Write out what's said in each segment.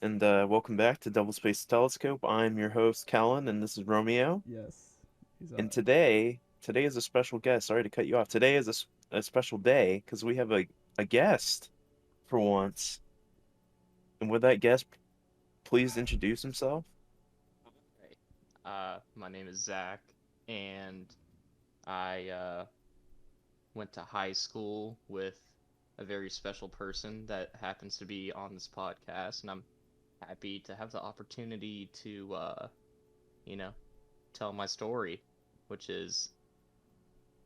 and welcome back to Double Space Telescope. I'm your host, Callan, and this is Romeo. Yes, he's And on. today is a special guest. Sorry to cut you off. Today is a special day because we have a guest for once. And would that guest please introduce himself? Right. My name is Zack, and I went to high school with a very special person that happens to be on this podcast, and I'm happy to have the opportunity to, you know, tell my story, which is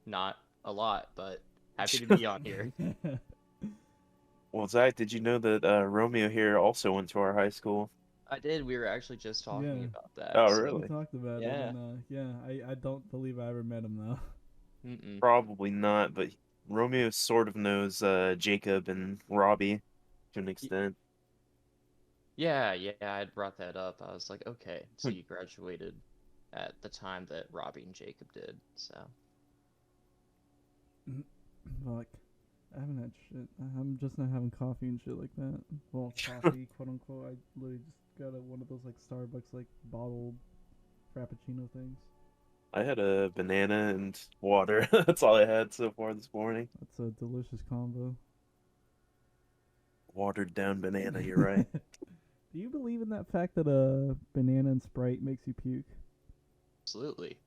not a lot, but happy to be on here. Well, Zach, did you know that Romeo here also went to our high school? I did. We were actually just talking Yeah, about that, Oh, we so really? talked about it, yeah. and yeah, I don't believe I ever met him though. Mm-mm. Probably not, but Romeo sort of knows Jacob and Robbie to an Y- extent. Yeah, I'd brought that up. I was like, okay, so you graduated at the time that Robbie and Jacob did, so. Fuck, I haven't had shit. I'm just not having coffee and shit like that. Well, coffee, quote unquote. I literally just got one of those like Starbucks like bottled frappuccino things. I had a banana and water. That's all I had so far this morning. That's a delicious combo. Watered down banana, you're right. Do you believe in that fact that a banana and Sprite makes you puke? Absolutely.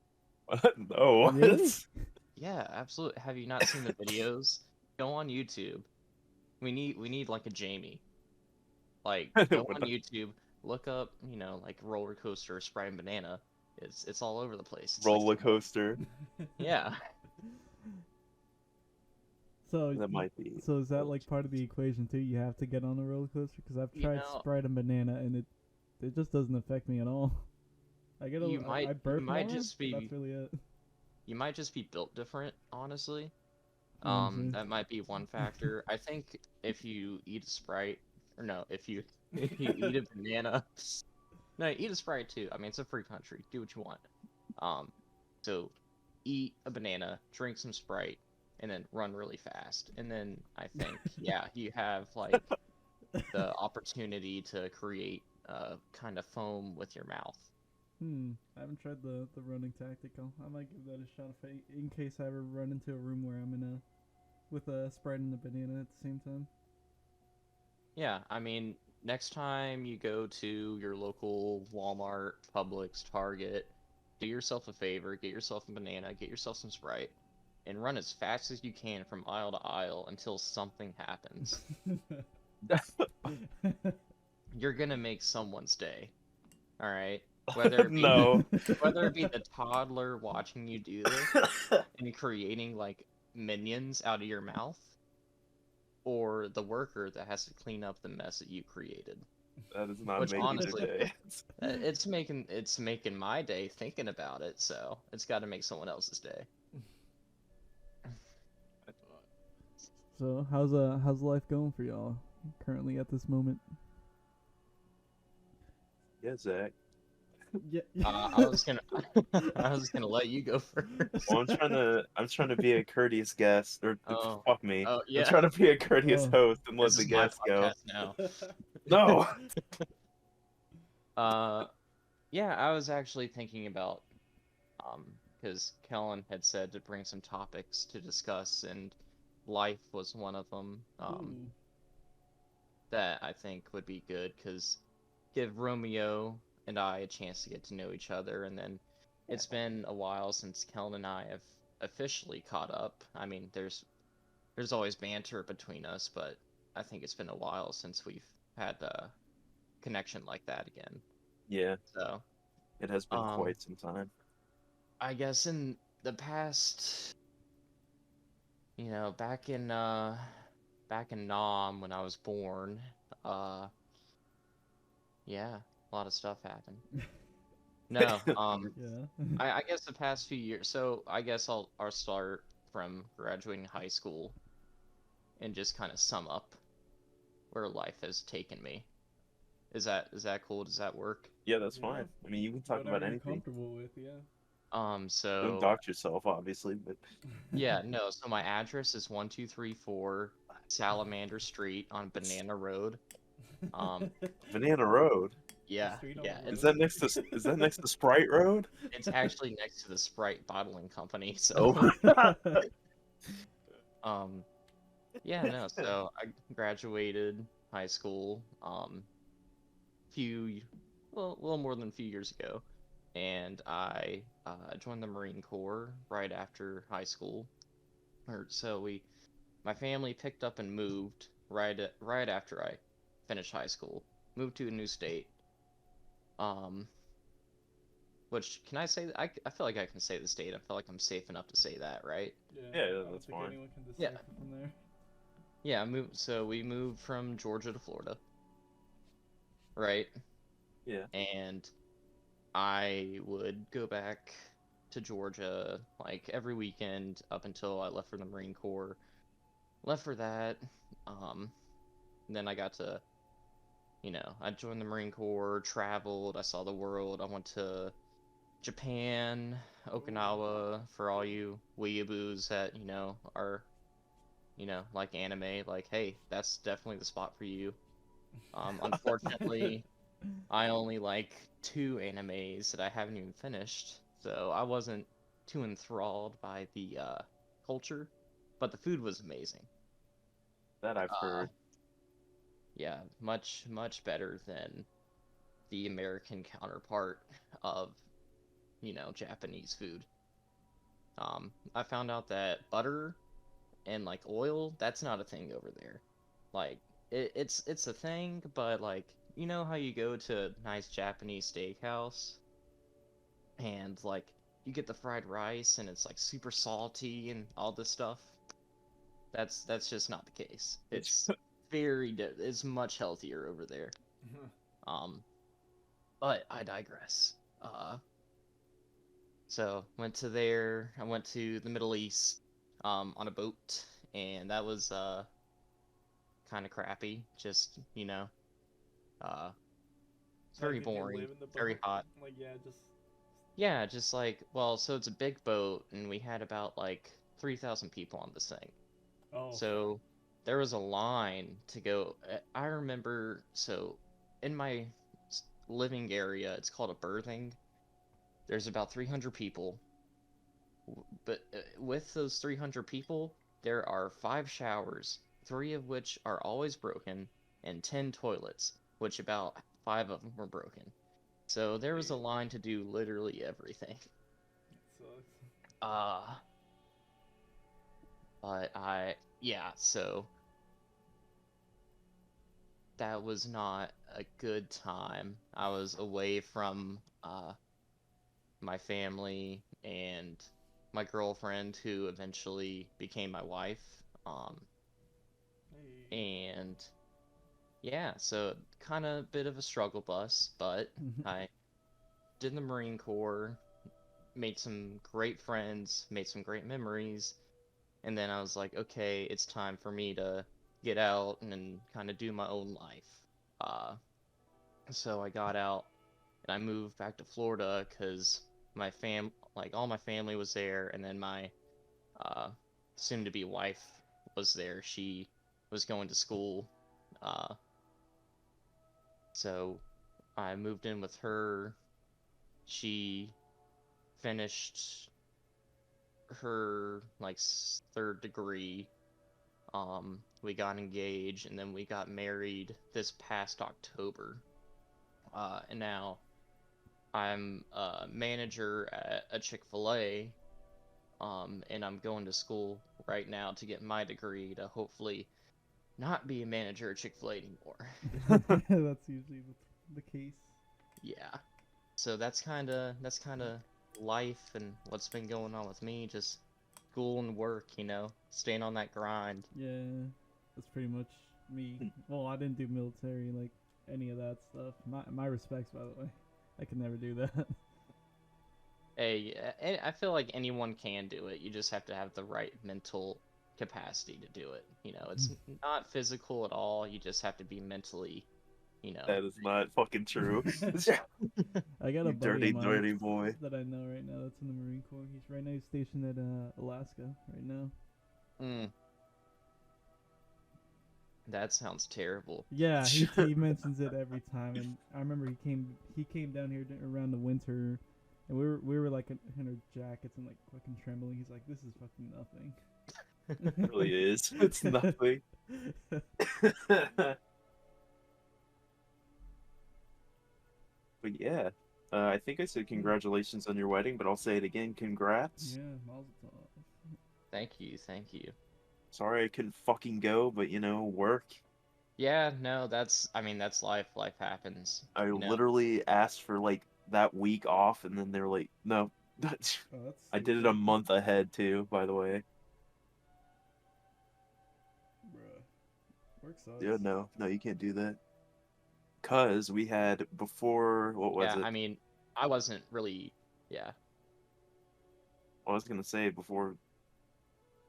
What? No, Really? what? Yeah, absolutely. Have you not seen the videos? Go on YouTube. We need like a Jamie. Like go What on the YouTube, look up, like roller coaster, Sprite and banana. It's all over the place. It's like roller coaster? yeah. So, That might be. so is that like part of the equation too? You have to get on a roller coaster because I've You tried know, Sprite and banana and it just doesn't affect me at all. you I might you burp might more, just but be that's really it. you might just be built different, honestly. Honestly, That might be one factor. I think if you eat a Sprite, or no, if you if you eat a banana, no, eat a Sprite too. I mean, it's a free country. Do what you want. Um, so eat a banana, drink some Sprite, and then run really fast. And then I think, yeah, you have like the opportunity to create kind of foam with your mouth. I haven't tried the running tactical. I might give that a shot if in case I ever run into a room where I'm in a with a Sprite and a banana at the same time. Yeah, I mean, next time you go to your local Walmart, Publix, Target, do yourself a favor, get yourself a banana, get yourself some Sprite, and run as fast as you can from aisle to aisle until something happens. You're gonna make someone's day, all right? Whether it be No. whether it be the toddler watching you do this and creating like minions out of your mouth, or the worker that has to clean up the mess that you created. That is not Which making their honestly, day. it's making my day thinking about it, so it's got to make someone else's day. So how's life going for y'all currently at this moment? Yeah, Zach. Yeah. I was gonna I was gonna let you go first. Well, I'm trying to be a courteous guest, or Oh, fuck me. oh I'm yeah, trying to be a courteous Oh. host and let this the is my guest go. podcast now. No. Uh, yeah, I was actually thinking about because Kellen had said to bring some topics to discuss, and life was one of them. Ooh. That I think would be good because give Romeo and I a chance to get to know each other, and then it's been a while since Kellen and I have officially caught up. I mean, there's always banter between us, but I think it's been a while since we've had a connection like that again. Yeah, So, it has been um, quite some time. I guess in the past, back in Nam when I was born, uh, yeah, a lot of stuff happened. No, Yeah. I guess the past few years. So I guess I'll start from graduating high school and just kind of sum up where life has taken me. Is that cool? Does that work? Yeah, that's Yeah. fine. I mean, you can talk Whatever about you're anything. comfortable with, yeah. Don't So dox yourself, obviously, but yeah, no. So my address is 1234 Salamander Street on Banana Road. Banana Road. Yeah, street on yeah. the Is road? that next to Sprite Road? It's actually next to the Sprite bottling company. So, Oh. um, yeah, no. So I graduated high school, few, well, a little more than a few years ago, and I joined the Marine Corps right after high school. Or so my family picked up and moved right after I finished high school. Moved to a new state. Um, which can I say? I feel like I can say the state. I feel like I'm safe enough to say that, right? Yeah, Yeah, I don't that's think fine. anyone can Yeah. decipher from there. Yeah, so we moved from Georgia to Florida, right? Yeah. And I would go back to Georgia like every weekend up until I left for the Marine Corps. Left for that. Um, then I got to, I joined the Marine Corps, traveled, I saw the world. I went to Japan, Okinawa, for all you weeaboos that, are, like anime, like, hey, that's definitely the spot for you. Unfortunately, I only like two animes that I haven't even finished, so I wasn't too enthralled by the culture, but the food was amazing. That I've Uh, heard. yeah, much, much better than the American counterpart of, Japanese food. I found out that butter and like oil, that's not a thing over there. Like it's a thing, but like you know how you go to a nice Japanese steakhouse and like you get the fried rice and it's like super salty and all this stuff. That's just not the case. It's it's much healthier over there. Um, but I digress. So went to there. I went to the Middle East on a boat, and that was kind of crappy. Just uh, it's Like, very did you boring, live in the very boat? hot. Like, yeah, just. Yeah, just like well, so it's a big boat, and we had about like 3,000 people on this thing. Oh. So there was a line to go. I remember, so in my living area, it's called a berthing. There's about 300 people, but with those 300 people, there are 5 showers, three of which are always broken, and 10 toilets, which about five of them were broken. So there was a line to do literally everything. It sucks. Uh, yeah, so that was not a good time. I was away from my family and my girlfriend, who eventually became my wife. Hey. And yeah, so kind of bit of a struggle bus, but I did the Marine Corps, made some great friends, made some great memories, and then I was like, okay, it's time for me to get out and kind of do my own life. Uh, so I got out and I moved back to Florida because like all my family was there, and then my uh, soon-to-be wife was there. She was going to school, uh, so I moved in with her. She finished her like third degree. We got engaged, and then we got married this past October. And now I'm a manager at a Chick-fil-A, and I'm going to school right now to get my degree to hopefully not be a manager at Chick-fil-A anymore. That's usually the case. Yeah. So that's kind of life and what's been going on with me, just school and work, staying on that grind. Yeah, that's pretty much me. Well, I didn't do military, like any of that stuff. My respects, by the way. I could never do that. Hey, I feel like anyone can do it. You just have to have the right mental capacity to do it. It's not physical at all. You just have to be mentally, That is not fucking true. I got a You buddy dirty, of mine dirty boy. that I know right now that's in the Marine Corps. He's right now he's stationed at Alaska right now. Mm. That sounds terrible. Yeah, he mentions it every time, and I remember he came down here around the winter, and we were like in our jackets and like fucking trembling. He's like, "This is fucking nothing." It really is. It's nothing. But yeah, I think I said congratulations on your wedding, but I'll say it again. Congrats. Yeah, Mazel tov. Thank you, thank you. Sorry I couldn't fucking go, but work. Yeah, no, I mean, that's life. Life happens. I You know. literally asked for like that week off, and then they were like, "No." Oh, that's I did it a stupid. month ahead too, by the way. Bruh. Work sucks. Yeah, no, you can't do that. Cause we had before, what was Yeah, it? I mean, I wasn't really. Yeah. I was gonna say before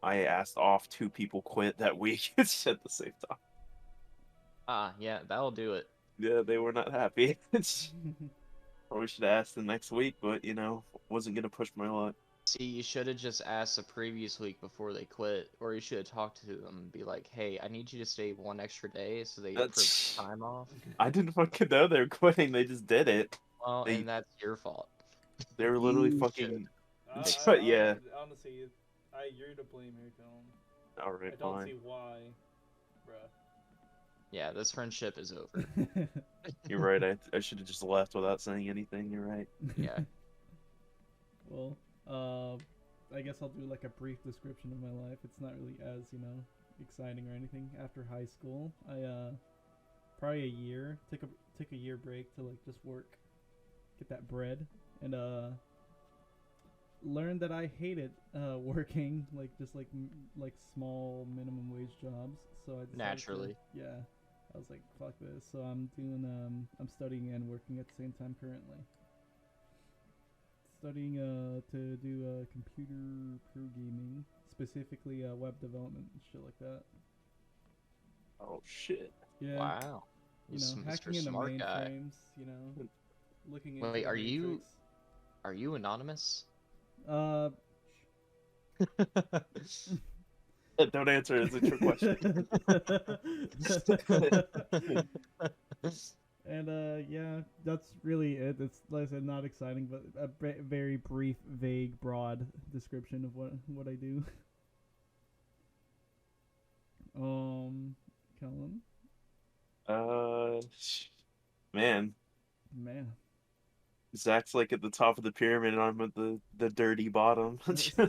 I asked off, two people quit that week at the same time. Yeah, that'll do it. Yeah, they were not happy. Probably should have asked the next week, but wasn't gonna push my luck. See, you should have just asked the previous week before they quit, or you should have talked to them and be like, "Hey, I need you to stay one extra day," so they approve That's time off. I didn't fucking know they were quitting. They just did it. Well, They and that's your fault. they were literally You fucking. Fix But yeah. Honestly, you're to blame here, Dylan. All right, I don't fine. see why, bruh. Yeah, this friendship is over. You're right. I should have just left without saying anything. You're right. Yeah. Well, I guess I'll do like a brief description of my life. It's not really as exciting or anything. After high school, I probably a year took a year break to like just work, get that bread, and learned that I hated working like just like small minimum wage jobs. So I decided Naturally. yeah, I was like, fuck this. So I'm studying and working at the same time currently. Studying to do computer programming, specifically web development and shit like that. Oh shit. Yeah. Wow. Hacking into Smart guy. mainframes. Looking into Wait, the are you matrix. are you anonymous? Don't answer. It's a trick question. And yeah, that's really it. It's like I said, not exciting, but a very brief, vague, broad description of what I do. Kellen, Man, man, Zach's like at the top of the pyramid, and I'm at the dirty bottom.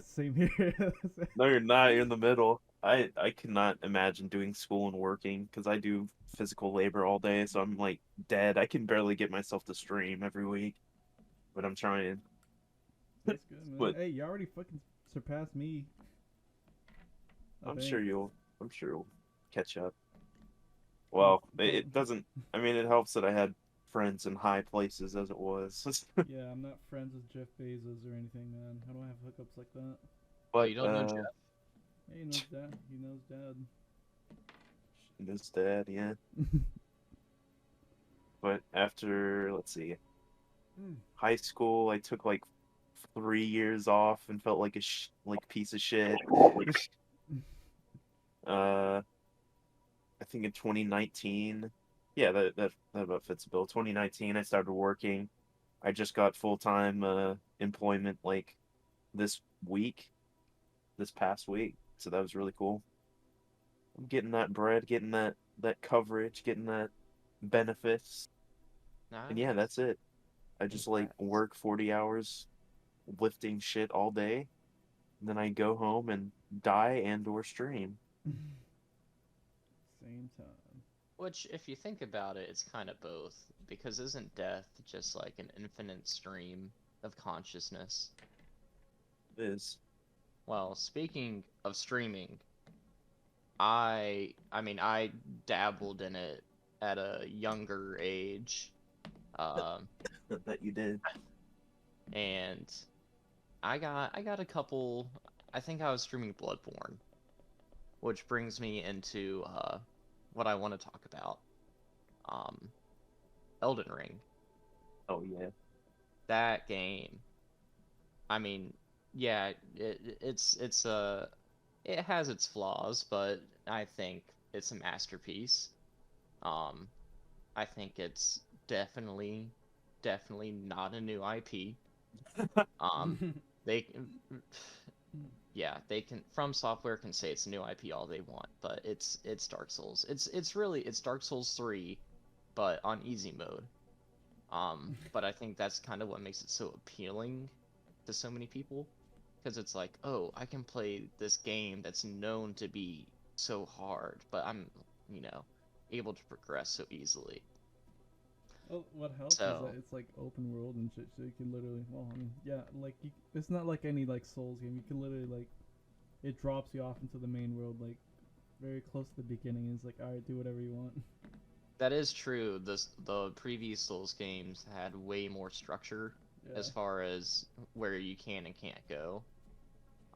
same here. No, you're not. You're in the middle. I cannot imagine doing school and working because I do physical labor all day, so I'm like dead. I can barely get myself to stream every week, but I'm trying. That's good, man. But Hey, you already fucking surpassed me. I'm sure you'll catch up. Well, it doesn't. I mean, it helps that I had friends in high places as it was. Yeah, I'm not friends with Jeff Bezos or anything, man. I don't have hookups like that. But you don't know Jeff? Hey, he knows dad. He knows dad. his dad, yeah. But after, let's see, high school, I took like 3 years off and felt like a piece of shit. I think in 2019, yeah, that about fits the bill. 2019, I started working. I just got full-time employment like this past week, so that was really cool. I'm getting that bread, getting that coverage, getting that benefits, and yeah, that's it. I just like Congrats. work 40 hours lifting shit all day, and then I go home and die and/or stream. Same time. Which, if you think about it, it's kind of both. Because isn't death just like an infinite stream of consciousness? It is. Well, speaking of streaming, I dabbled in it at a younger age. That you did. And I got a couple. I think I was streaming Bloodborne, which brings me into what I want to talk about. Elden Ring. Oh yeah. That game. I mean, yeah, it has its flaws, but I think it's a masterpiece. I think it's definitely not a new IP. They yeah, they can From Software can say it's a new IP all they want, but it's Dark Souls. It's Dark Souls 3, but on easy mode. But I think that's kind of what makes it so appealing to so many people, because it's like, oh, I can play this game that's known to be so hard, but I'm, able to progress so easily. Well, what helps is So, that it's like open world and shit, so you can literally, well, I mean, yeah, like it's not like any like Souls game. You can literally like, it drops you off into the main world like very close to the beginning. It's like, all right, do whatever you want. that is true. The previous Souls games had way more structure Yeah. as far as where you can and can't go.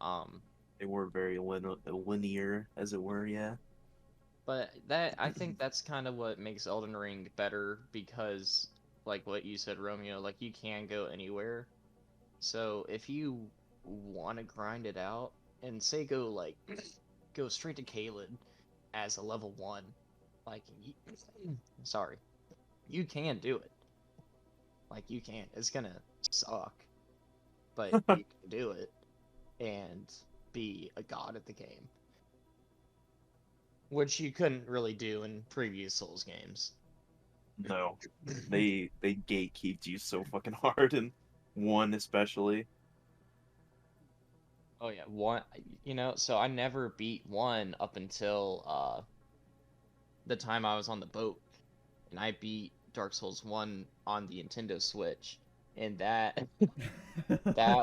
Um, They were very linear, as it were. Yeah. But I think that's kind of what makes Elden Ring better, because, like what you said, Romeo, like you can go anywhere. So if you want to grind it out and say go straight to Caelid as a level 1, like sorry, you can do it. Like you can. It's gonna suck, but you can do it and be a god at the game, which you couldn't really do in previous Souls games. No, they gatekeeped you so fucking hard, and one especially. Oh yeah, one. So I never beat one up until the time I was on the boat, and I beat Dark Souls 1 on the Nintendo Switch, and that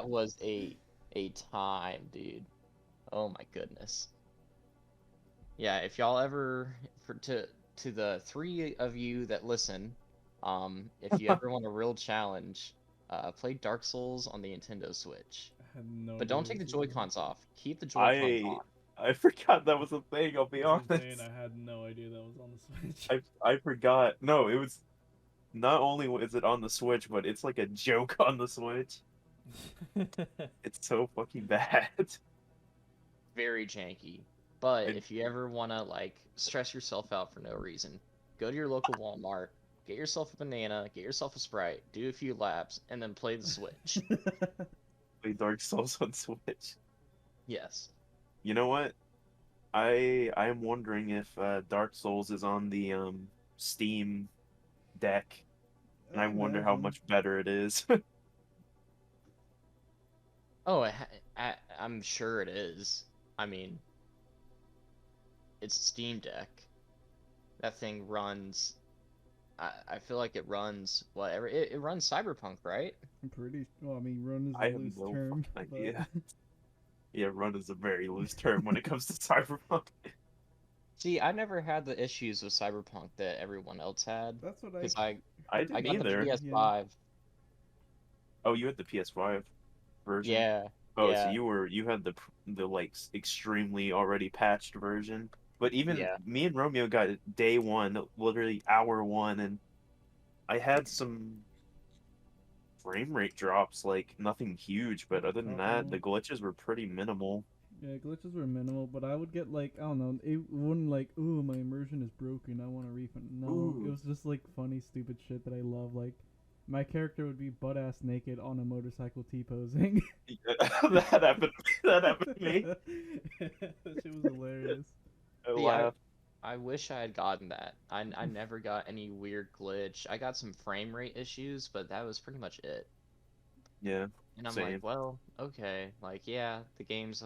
was a time, dude. Oh my goodness. Yeah, if y'all ever to the three of you that listen, if you ever want a real challenge, play Dark Souls on the Nintendo Switch. I had no But idea don't take the this was a thing. Joy-Cons off. Keep the Joy-Cons I on. I forgot that was a thing. I'll be That's honest. insane. I had no idea that was on the Switch. I forgot. No, it was not only is it on the Switch, but it's like a joke on the Switch. It's so fucking bad. Very janky. But And if you ever want to stress yourself out for no reason, go to your local Walmart, get yourself a banana, get yourself a Sprite, do a few laps, and then play the Switch. play Dark Souls on Switch. Yes. You know what? I am wondering if Dark Souls is on the Steam deck, and I wonder how Imagine. much better it is. Oh, I'm sure it is. I mean, it's a Steam Deck. That thing runs. I feel like it runs whatever. It runs Cyberpunk, right? I'm pretty. Well, I mean, run is I a have loose no term. fucking But... idea. Yeah, run is a very loose term when it comes to Cyberpunk. See, I never had the issues with Cyberpunk that everyone else had, That's what because I I didn't got the either. PS5. Oh, you had the PS5 version? Yeah, Oh, so yeah, you had the like extremely already patched version. But even yeah. me and Romeo got it day one, literally hour one, and I had some frame rate drops, like nothing huge, but other than that, the couple. glitches were pretty minimal. Yeah, glitches were minimal, but I would get like, I don't know, it wouldn't like, ooh, my immersion is broken, I want a refund. No, it Ooh. was just like funny, stupid shit that I love. Like, my character would be butt ass naked on a motorcycle T-posing. that happened. That happened to me. That shit was hilarious. I See, laughed. I wish I had gotten that. I never got any weird glitch. I got some frame rate issues, but that was pretty much it. Yeah, And I'm like, same. well, okay. Like, yeah, the game's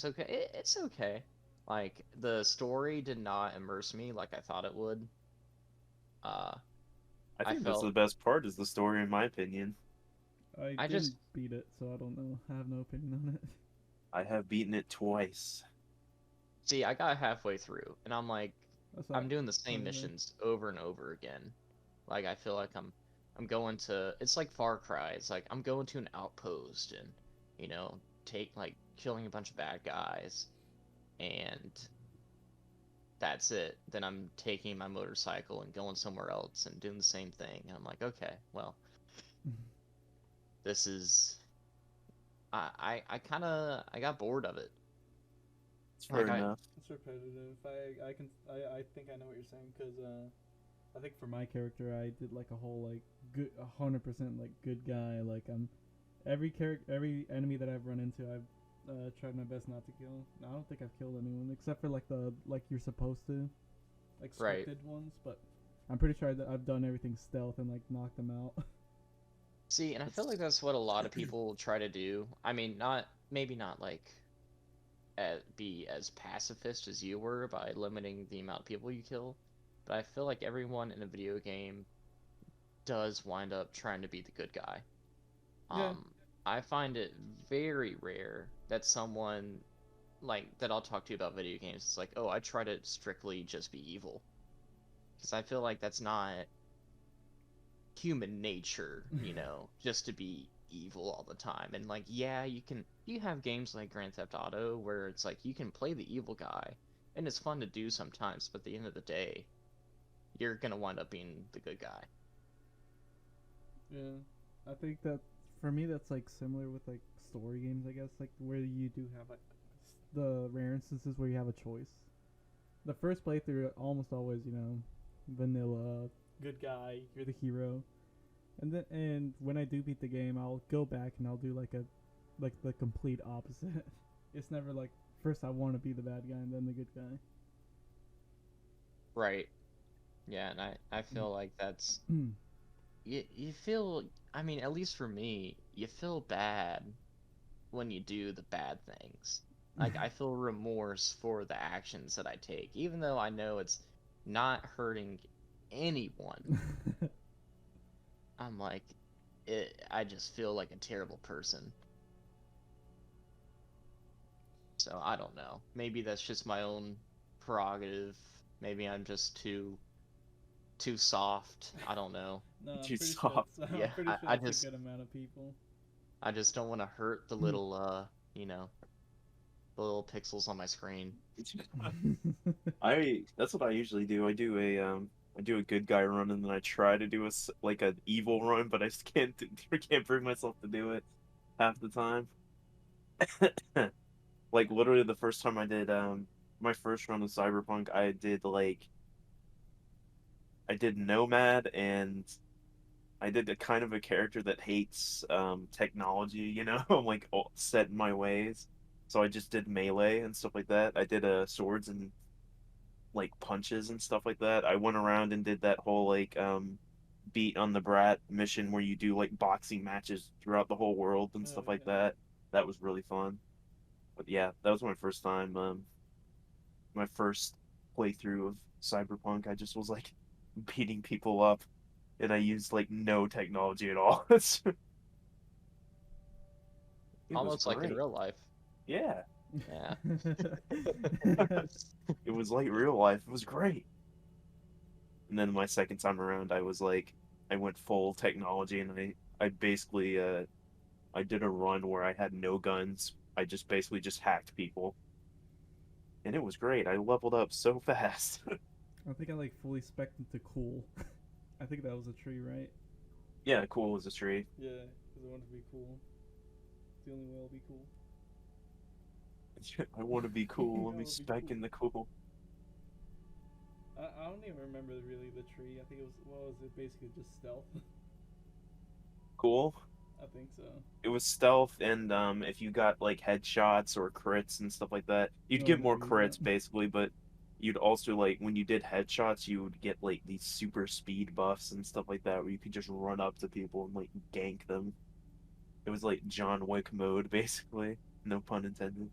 okay. It's okay. Like, the story did not immerse me like I thought it would. Uh, I I think that's the felt best part is the story, in my opinion. I I didn't just beat it, so I don't know. I have no opinion on it. I have beaten it twice. see, I got halfway through, and I'm like, That's I'm not doing the same fine, man. missions over and over again. Like, I feel like I'm going to, it's like Far Cry. It's like I'm going to an outpost and, take killing a bunch of bad guys, and that's it. Then I'm taking my motorcycle and going somewhere else and doing the same thing. And I'm like, okay, well, this is I kind of I got bored of it. It's fair enough. It's repetitive. I think I know what you're saying because I think for my character I did like a whole like good 100% like good guy. Like every enemy that I've run into I've tried my best not to kill. I don't think I've killed anyone except for like the like you're supposed to, like Right. scripted ones. But I'm pretty sure that I've done everything stealth and like knocked them out. See, and I feel like that's what a lot of people try to do. I mean, maybe not like be as pacifist as you were by limiting the amount of people you kill, but I feel like everyone in a video game does wind up trying to be the good guy. Yeah. I find it very rare that someone like that I'll talk to you about video games. It's like, oh, I try to strictly just be evil, because I feel like that's not human nature, just to be evil all the time. And like, yeah, you have games like Grand Theft Auto where it's like you can play the evil guy and it's fun to do sometimes, but at the end of the day, you're gonna wind up being the good guy. Yeah, I think that for me that's like similar with like story games. I guess like where you do have like the rare instances where you have a choice. The first playthrough almost always vanilla good guy. You're the hero, and when I do beat the game, I'll go back and I'll do like the complete opposite. It's never like first I want to be the bad guy and then the good guy. Right. Yeah, and I feel like that's you feel, I mean, at least for me, you feel bad when you do the bad things. Like, I feel remorse for the actions that I take, even though I know it's not hurting anyone. I'm like, I just feel like a terrible person. So, I don't know. Maybe that's just my own prerogative. Maybe I'm just too soft. I don't know. No, I'm Too pretty soft. sure Yeah, I'm pretty sure I that's just a good amount of people. I just don't want to hurt the little the little pixels on my screen. That's what I usually do. I do a good guy run and then I try to do like an evil run, but I just can't bring myself to do it half the time. Like literally the first time I did my first run of Cyberpunk, I did Nomad, and I did a kind of a character that hates technology, I'm like all set in my ways. So I just did melee and stuff like that. I did swords and like punches and stuff like that. I went around and did that whole like beat on the brat mission where you do like boxing matches throughout the whole world and stuff like Okay. that. That was really fun. But yeah, that was my first time, my first playthrough of Cyberpunk. I just was like beating people up, and I used like no technology at all. It was Almost like in great. real life. Yeah, Yeah. it was like real life. It was great. And then my second time around, I went full technology, and I basically, I did a run where I had no guns. I just basically just hacked people, and it was great. I leveled up so fast. I think I like fully spec'd into cool. I think that was a tree, right? Yeah, cool as a tree. Yeah, because I want to be cool. It's the only way I'll be cool. I want to be cool. Let I me wanna be spec cool. in the cool. I don't even remember really the tree. I think it was basically just stealth. Cool. I think so. It was stealth, and if you got like headshots or crits and stuff like that, you'd Oh, get never more use crits that. basically, but you'd also like when you did headshots, you would get like these super speed buffs and stuff like that where you could just run up to people and like gank them. It was like John Wick mode basically. No pun intended.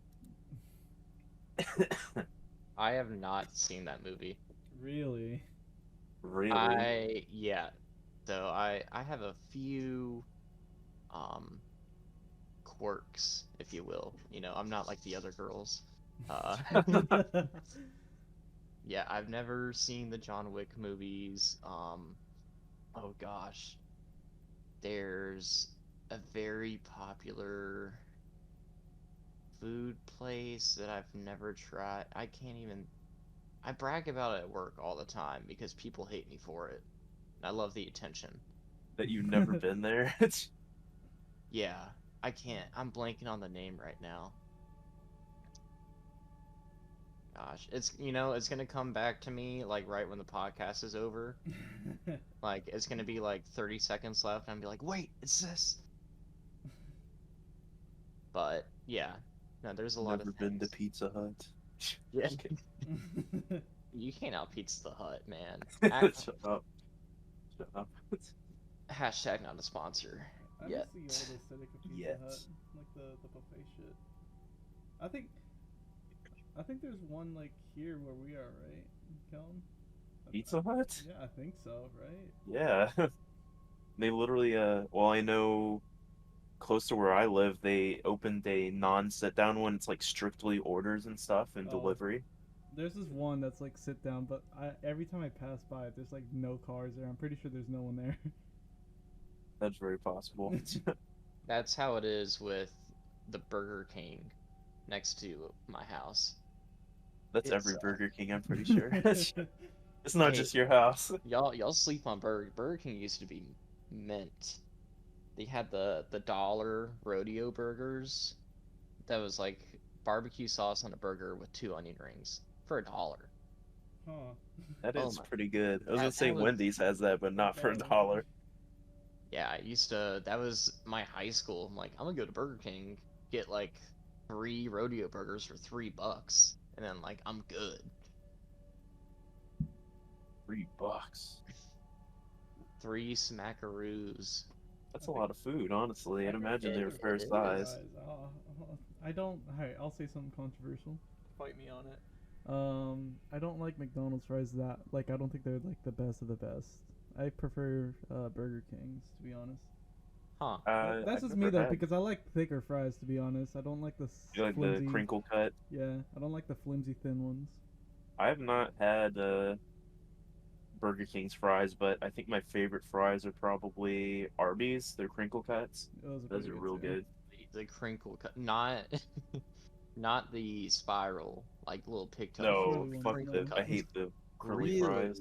I have not seen that movie. Really? Really? Yeah. So I have a few um quirks, if you will. I'm not like the other girls. Uh yeah, I've never seen the John Wick movies. Oh gosh. There's a very popular food place that I've never tried. I brag about it at work all the time because people hate me for it. And I love the attention. That you've never been there? It's Yeah, I can't. I'm blanking on the name right now. gosh, it's gonna come back to me like right when the podcast is over. Like it's gonna be like 30 seconds left, and I'm be like, wait, it's this. But yeah, no, there's a lot Never of been to things. Pizza Hut. Yeah. Just kidding. You can't out Pizza the Hut, man. Shut up. Shut up. Hashtag not a sponsor. I Yeah. miss the old aesthetic of Pizza Yet. Hut, like the buffet shit. I think there's one like here where we are, right, Kellen? Pizza Hut? Yeah, I think so, right? Yeah. They literally, well, I know close to where I live, they opened a non-sit down one. It's like strictly orders and stuff and Oh. delivery. There's this one that's like sit down, but every time I pass by it, there's like no cars there. I'm pretty sure there's no one there. That's very possible. That's how it is with the Burger King next to my house. That's It's, every Burger King, I'm pretty sure. It's not Hey. just your house. Y'all sleep on Burger King used to be mint. They had the dollar rodeo burgers. That was like barbecue sauce on a burger with 2 onion rings for $1. Huh. That Oh is my- pretty good. I was That- gonna say that was- Wendy's has that, but not for Yeah. $1. Yeah, I used to. That was my high school. I'm like, I'm gonna go to Burger King, get like 3 rodeo burgers for $3, and then like I'm good. $3. 3 smackaroos. That's a lot of food, honestly. I'd imagine they were It fair is. size. I don't. Alright, I'll say something controversial. Fight me on it. I don't like McDonald's fries that like I don't think they're like the best of the best. I prefer Burger King's to be honest. Huh. That's I've just me never though had- because I like thicker fries to be honest. I don't like the You like flimsy. the crinkle cut? Yeah, I don't like the flimsy thin ones. I have not had Burger King's fries, but I think my favorite fries are probably Arby's. They're crinkle cuts. Those Those pretty are real too. good. The crinkle cut, not not the spiral, like little pigtail. No, Curly ones, fuck no. them. I hate the curly Really? fries.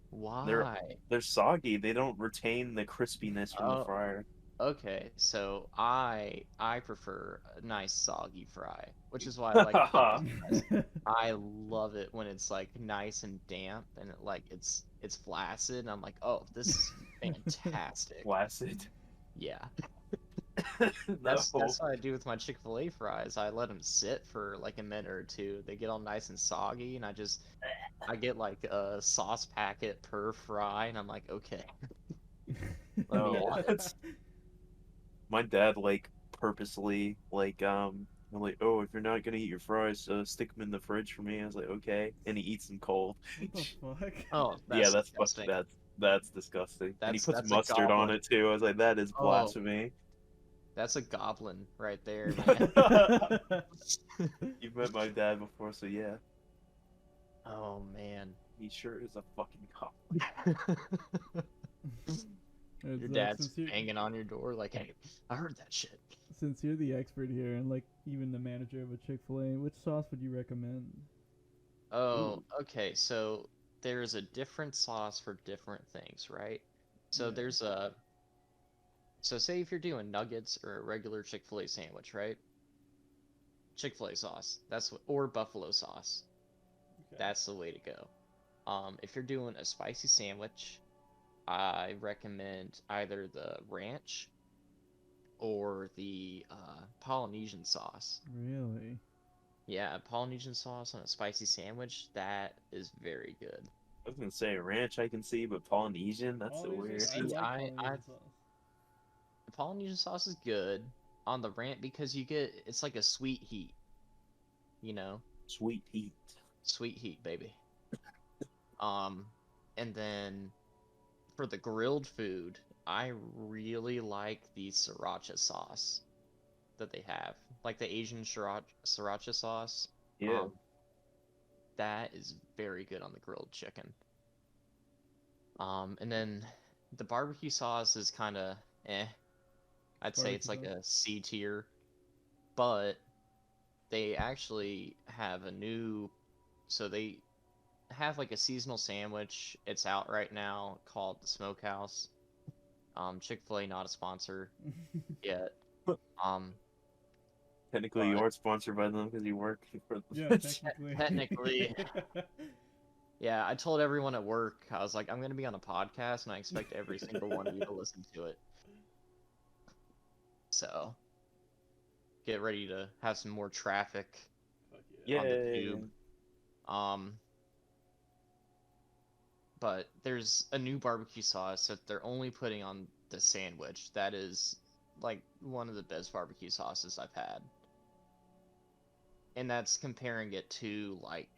Why? They're soggy. They don't retain the crispiness from the Oh. fryer. Okay, so I prefer a nice soggy fry, which is why I like Popeyes fries. I love it when it's like nice and damp and it's flaccid and I'm like, oh, this is fantastic. Flaccid. Yeah. No. That's what I do with my Chick-fil-A fries. I let them sit for like a minute or two. They get all nice and soggy, and I get like a sauce packet per fry, and I'm like, okay. Let me No. have it. My dad like purposely I'm like, oh, if you're not gonna eat your fries, stick them in the fridge for me. I was like, okay, and he eats them cold. What the fuck? Oh, Yeah, that's disgusting. that's disgusting. And he That's- puts that's a mustard on goblin. it too. I was like, that is Oh. blasphemy. That's a goblin right there, man. You've met my dad before, so yeah, Oh man. he sure is a fucking goblin. Alright, Your Zach, dad's since you're- banging on your door like, hey, I heard that shit. Since you're the expert here and like even the manager of a Chick-fil-A, which sauce would you recommend? Oh, okay. So there's a different sauce for different things, right? So Yeah. there's so say if you're doing nuggets or a regular Chick-fil-A sandwich, right? Chick-fil-A sauce. Or buffalo sauce. Okay. That's the way to go. If you're doing a spicy sandwich, I recommend either the ranch or the Polynesian sauce. Really? Yeah, Polynesian sauce on a spicy sandwich, that is very good. I was gonna say ranch I can see, but Polynesian, that's so weird. See, The Polynesian sauce is good on the ranch because it's like a sweet heat. You know? Sweet heat. Sweet heat, baby. And then for the grilled food, I really like the sriracha sauce that they have. Like the Asian sriracha sauce. Yeah. That is very good on the grilled chicken. And then the barbecue sauce is kind of eh. I'd say it's like Barbecue a C tier, but they actually have so they have like a seasonal sandwich. It's out right now called the Smokehouse. Chick-fil-A not a sponsor yet. Technically, you But- are sponsored by them because you work for. Yeah, technically. Technically. Yeah, I told everyone at work, I was like, I'm gonna be on a podcast, and I expect every single one of you to listen to it. So, get ready to have some more traffic Fuck yeah. on the Yay. tube. But there's a new barbecue sauce that they're only putting on the sandwich. That is, like, one of the best barbecue sauces I've had. And that's comparing it to, like,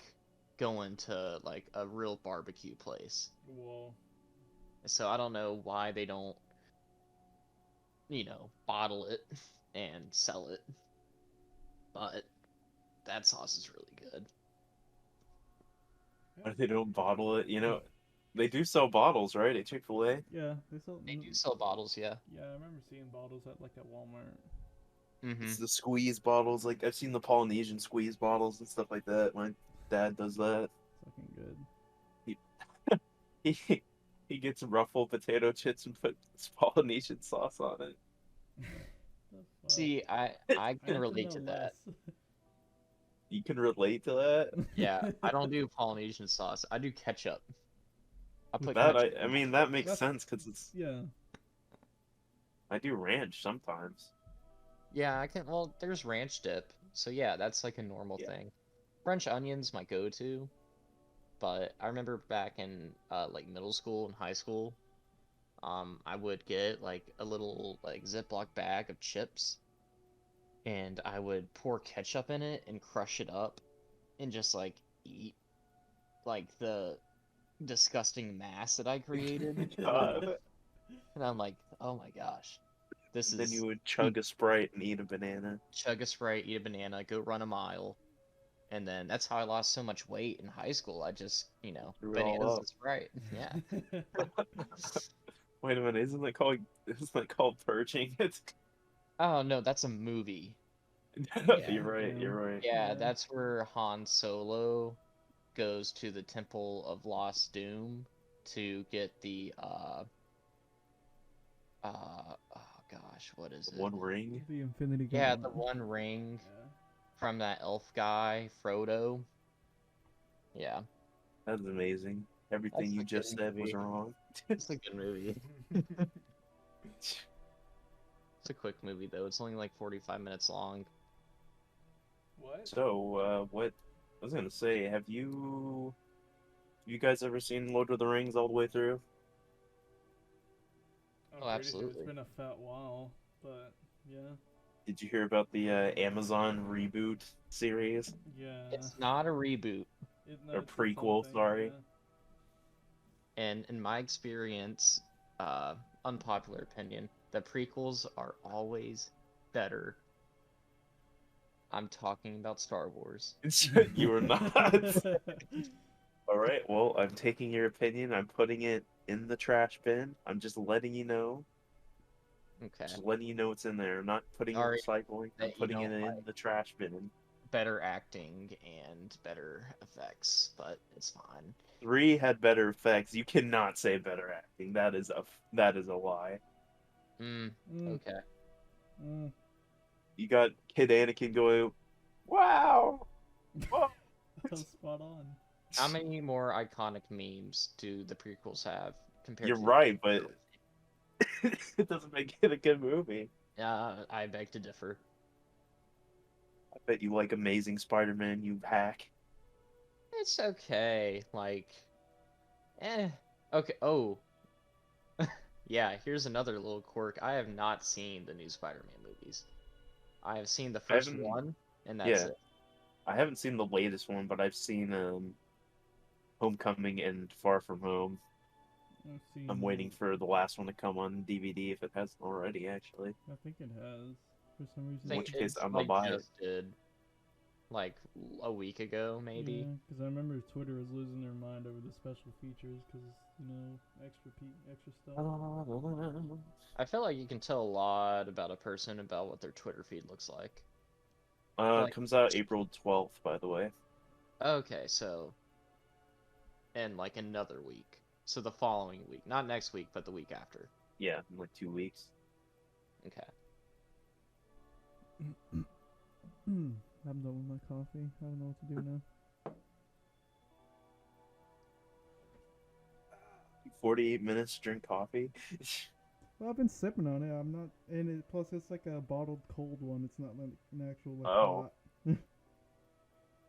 going to, like, a real barbecue place. Whoa. So I don't know why they don't, bottle it and sell it. But that sauce is really good. Why they don't bottle it? You know, they do sell bottles, right? At Chick-fil-A. Yeah, they sell. They do sell bottles, yeah. Yeah, I remember seeing bottles at Walmart. Mm-hmm. It's the squeeze bottles. Like I've seen the Polynesian squeeze bottles and stuff like that. My dad does that. Fucking good. He gets ruffled potato chips and puts Polynesian sauce on it. The fuck? See, I I can have to relate know to that. less. You can relate to that. Yeah, I don't do Polynesian sauce. I do ketchup. I put That ketchup. I mean that makes That's- sense because it's Yeah. I do ranch sometimes. Yeah, I can. Well, there's ranch dip, so yeah, that's like a normal Yeah. thing. French onions my go-to, but I remember back in like middle school and high school, I would get like a little like Ziploc bag of chips, and I would pour ketchup in it and crush it up, and just like eat like the disgusting mass that I created. God. And I'm like, oh my gosh, this Then is you would chug a Sprite and eat a banana. chug a Sprite, eat a banana, go run a mile. And then that's how I lost so much weight in high school. I just, Threw it all bananas up. and Sprite. Yeah. Wait a minute, isn't that called purging? It's Oh no, that's a movie. You're right, you're right. Yeah, Yeah. that's where Han Solo goes to the Temple of Lost Doom to get the oh gosh, what is it? One ring. The Infinity Yeah, Gauntlet. the one ring Yeah. from that elf guy, Frodo. Yeah, That's amazing. Everything That's you a just good said was movie. wrong. it's a good movie. It's a quick movie though. It's only like 45 minutes long. What? So, what I was gonna say, have you guys ever seen Lord of the Rings all the way through? I'm Oh, pretty sure absolutely. It's been a fat while, but yeah. Did you hear about the Amazon reboot series? Yeah. It's not a reboot, No, or it's its prequel, own thing, sorry. yeah. and in my experience, unpopular opinion, the prequels are always better. I'm talking about Star Wars. You are not. All right. Well, I'm taking your opinion. I'm putting it in the trash bin. I'm just letting you know. Okay. Just letting you know it's in there. I'm not putting it in Sorry recycling. that I'm you putting it don't in like- the trash bin. Better acting and better effects, but it's fine. 3 had better effects. You cannot say better acting. That is a lie. Mm, Mm, okay. mm. You got Kid Anakin going, "Wow!" Whoa. That was spot on. How many more iconic memes do the prequels have compared You're to right, but it doesn't make it a good movie. I beg to differ. I bet you like Amazing Spider-Man, you hack. It's okay. Like, okay. Oh, yeah. Here's another little quirk. I have not seen the new Spider-Man movies. I have seen the first haven't- one, and that's yeah. it. I haven't seen the latest one, but I've seen Homecoming and Far From Home. I've seen, I'm waiting for the last one to come on DVD if it hasn't already, actually. I think it has for some reason. In think which case, it's, I'm gonna buy it. just did like a week ago, maybe. Because I remember Twitter was losing their mind over the special features because extra stuff. I feel like you can tell a lot about a person about what their Twitter feed looks like. It Like- comes out April 12th, by the way. Okay, so in like another week. So the following week, not next week, but the week after. Yeah, in like 2 weeks. Okay. I'm done with my coffee. I don't know what to do now. 48 minutes to drink coffee. Well, I've been sipping on it. I'm not, and it, plus it's like a bottled cold one. It's not like an actual like Oh. hot.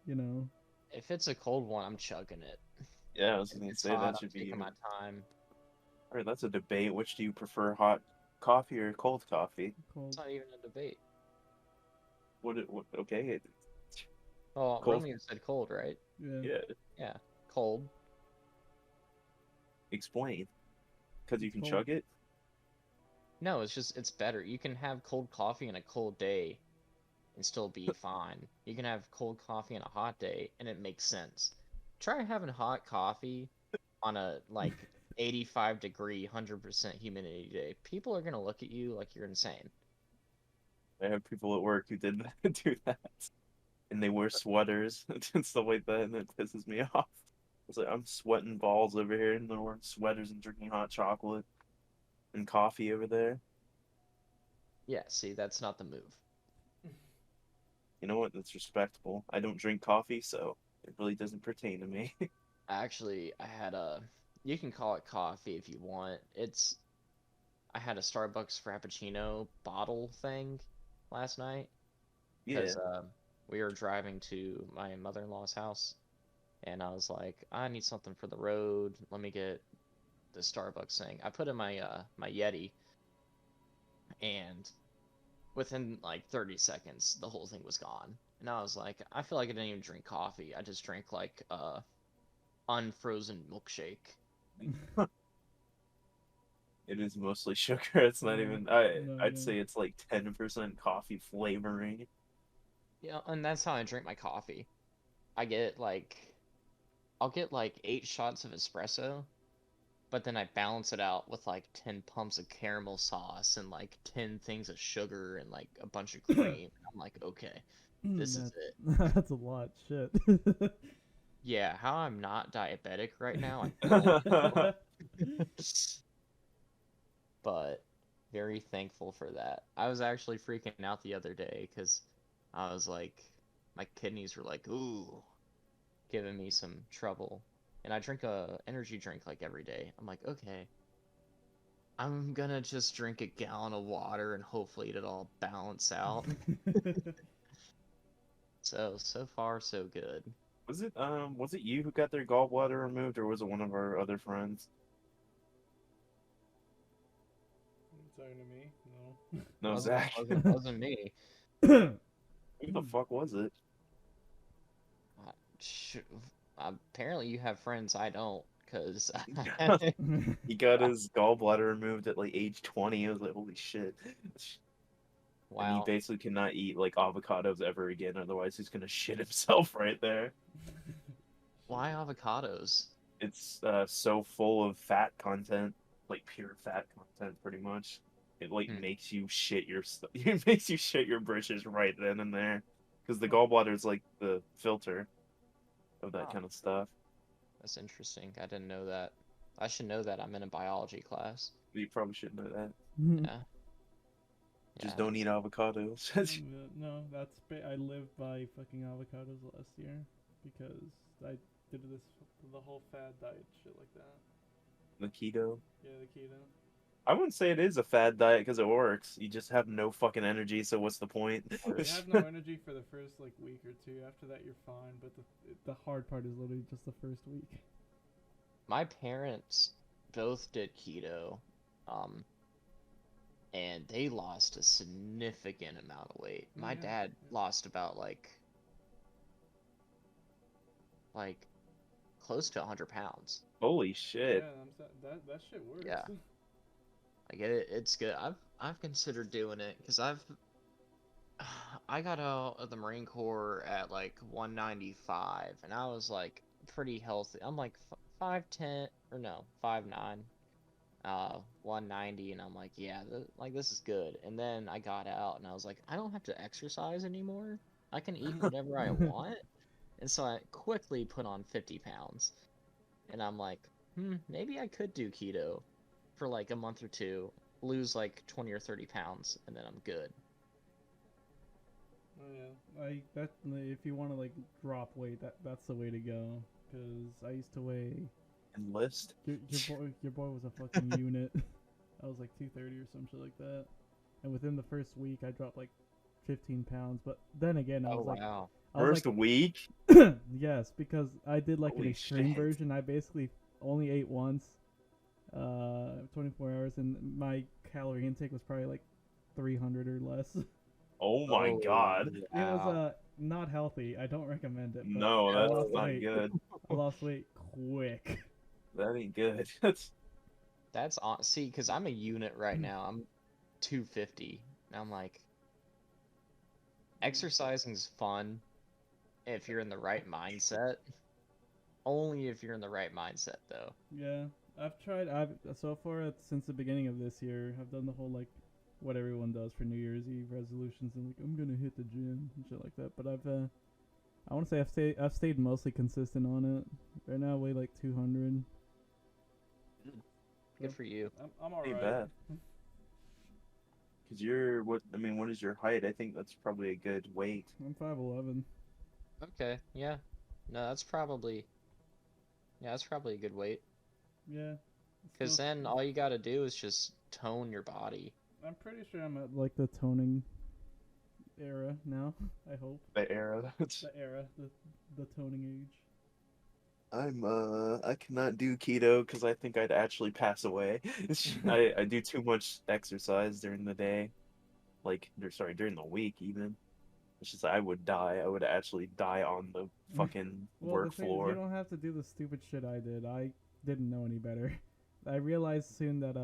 You know. If it's a cold one, I'm chugging it. Yeah, I was If gonna it's say hot, that I'm should be taking even. my time. All right, that's a debate. Which do you prefer, hot coffee or cold coffee? Cold. It's not even a debate. What okay, Oh, cold. Romeo said cold, right? Yeah. Yeah, Yeah, cold. explain. Because you It's can cold. chug it. No, it's better. You can have cold coffee on a cold day and still be fine. You can have cold coffee on a hot day and it makes sense. Try having hot coffee on a like 85-degree, 100% humidity day. People are gonna look at you like you're insane. I have people at work who did that, do that, and they wear sweaters and stuff like that, and it pisses me off. It's like I'm sweating balls over here, and they're wearing sweaters and drinking hot chocolate and coffee over there. Yeah, see, that's not the move. You know what? That's respectable. I don't drink coffee, so it really doesn't pertain to me. Actually, I had a, you can call it coffee if you want. I had a Starbucks Frappuccino bottle thing last night Yeah. because we were driving to my mother-in-law's house, and I was like, I need something for the road. Let me get the Starbucks thing. I put in my Yeti, and within like 30 seconds, the whole thing was gone. And I was like, I feel like I didn't even drink coffee. I just drank like unfrozen milkshake. It is mostly sugar. It's not No, even. no, I'd yeah. say it's like 10% coffee flavoring. Yeah, and that's how I drink my coffee. I get like I'll get like 8 shots of espresso, but then I balance it out with like 10 pumps of caramel sauce and like 10 things of sugar and like a bunch of cream. I'm like, okay, this is it. That's a lot. Shit. Yeah, how I'm not diabetic right now, I don't know. But very thankful for that. I was actually freaking out the other day because I was like, my kidneys were like, ooh, giving me some trouble. And I drink a energy drink like every day. I'm like, okay, I'm gonna just drink a gallon of water and hopefully it'll all balance out. So far so good. Was it you who got their gallbladder removed, or was it one of our other friends? You talking to me? No. No, Wasn't Zach. wasn't me. Who the fuck was it? Uh, sh- Apparently you have friends I don't, cause He got his gallbladder removed at like age 20. I was like, holy shit. And he wow. basically cannot eat like avocados ever again, otherwise he's gonna shit himself right there. Why avocados? It's so full of fat content, like pure fat content, pretty much. It like Hmm. makes you shit your it makes you shit your britches right then and there, because the Oh. gallbladder is like the filter of that Oh. kind of stuff. That's interesting. I didn't know that. I should know that. I'm in a biology class. You probably should know that. Yeah. Just Yeah. don't eat avocados. No, that's I lived by fucking avocados last year because I did this. The whole fad diet shit like that. The keto. Yeah, the keto. I wouldn't say it is a fad diet because it works. You just have no fucking energy, so what's the point? You have no energy for the first like week or two. After that, you're fine. But The hard part is literally just the first week. My parents both did keto, and they lost a significant amount of weight. My Yeah, dad yeah. lost about like close to 100 pounds. Holy shit. Yeah, that shit works. Yeah. I get it. It's good. I've considered doing it because I got out of the Marine Corps at like 195, and I was like pretty healthy. I'm like 5'10" or no 5'9", 190, and I'm like, yeah, like this is good. And then I got out, and I was like, I don't have to exercise anymore. I can eat whatever I want. And so I quickly put on 50 pounds, and I'm like, maybe I could do keto for like a month or two, lose like 20 or 30 pounds, and then I'm good. Oh yeah. Like that, if you want to like drop weight, that's the way to go. Cause I used to weigh. Enlist. Your boy was a fucking unit. I was like 230 or some shit like that. And within the first week, I dropped like 15 pounds. But then again, I Oh was like, wow. I was First like, week. yes, because I did like an Holy extreme shit. version. I basically only ate once, 24 hours, and my calorie intake was probably like 300 or less. Oh my god. It was wow. not healthy. I don't recommend it. But No, I that's lost not weight. good. I lost weight quick. That ain't good. That's That's on. See, because I'm a unit right now. I'm 250. And I'm like, exercising's fun if you're in the right mindset. Only if you're in the right mindset, though. Yeah, I've tried. I've so far since the beginning of this year, I've done the whole like what everyone does for New Year's Eve resolutions and like I'm gonna hit the gym and shit like that. But I want to say I've stayed mostly consistent on it. Right now, I weigh like 200. Good for you. I'm ain't alright. bad. Cause you're what? I mean, what is your height? I think that's probably a good weight. I'm 5'11". Okay, yeah. No, that's probably. Yeah, that's probably a good weight. Yeah. Because Still, then all you gotta do is just tone your body. I'm pretty sure I'm at like the toning era now. I hope The era. the era, the toning age. I cannot do keto because I think I'd actually pass away. I do too much exercise during the day, sorry, during the week even. It's just I would die. I would actually die on the fucking Well, work the thing is, you floor. don't have to do the stupid shit I did. I didn't know any better. I realized soon that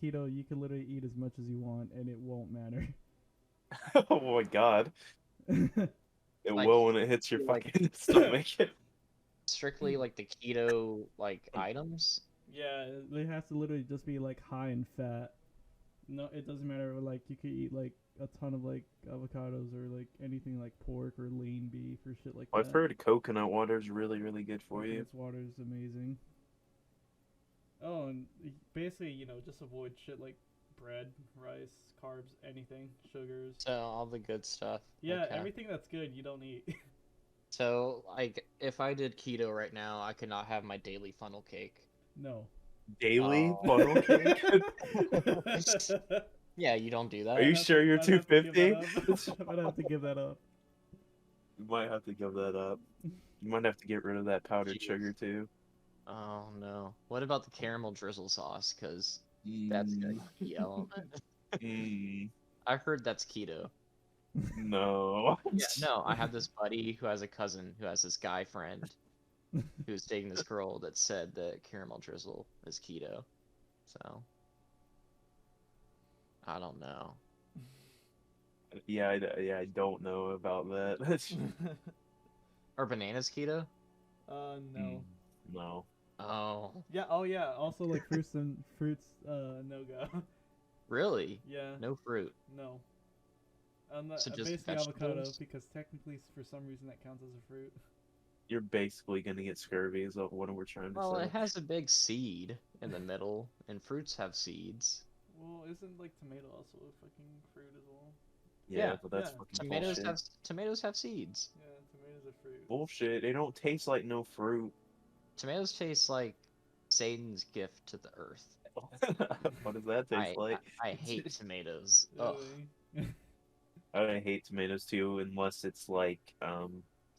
keto, you can literally eat as much as you want and it won't matter. Oh my god. It Like, will when it hits your like fucking stomach. strictly like the keto like items. Yeah, they have to literally just be like high in fat. No, it doesn't matter. Like you could eat like a ton of like avocados or like anything like pork or lean beef or shit like I've that. heard coconut water is really, really good for you. Coconut water is amazing. Oh, and basically, just avoid shit like bread, rice, carbs, anything, sugars. So all the good stuff. Yeah, Okay. everything that's good you don't eat. So like if I did keto right now, I could not have my daily funnel cake. No. Daily Oh. funnel cake? Yeah, you don't do Are that. you sure you're 250? I'd have to give that up. You might have to give that up. You might have to get rid of that powdered Jeez. sugar too. Oh no. What about the caramel drizzle sauce? Because that's a key element. Mm, I heard that's keto. no. Yeah, no, I have this buddy who has a cousin who has this guy friend who's dating this girl that said that caramel drizzle is keto. So I don't know. Yeah, I don't know about that. Are bananas keto? No. No. Oh, Yeah. Oh yeah. Also, like fruits, no go. really? Yeah. No fruit. No. So just Basically avocado vegetables? because technically for some reason that counts as a fruit. You're basically gonna get scurvy is what we're trying to Well, say. it has a big seed in the middle, and fruits have seeds. Well, isn't like tomato also a fucking fruit as well? Yeah, Yeah, but that's yeah. fucking Tomatoes bullshit. have seeds. Yeah, tomatoes are fruit. Bullshit. They don't taste like no fruit. Tomatoes taste like Satan's gift to the earth. What does that taste like? I hate tomatoes. Ugh. Really? I hate tomatoes too, unless it's like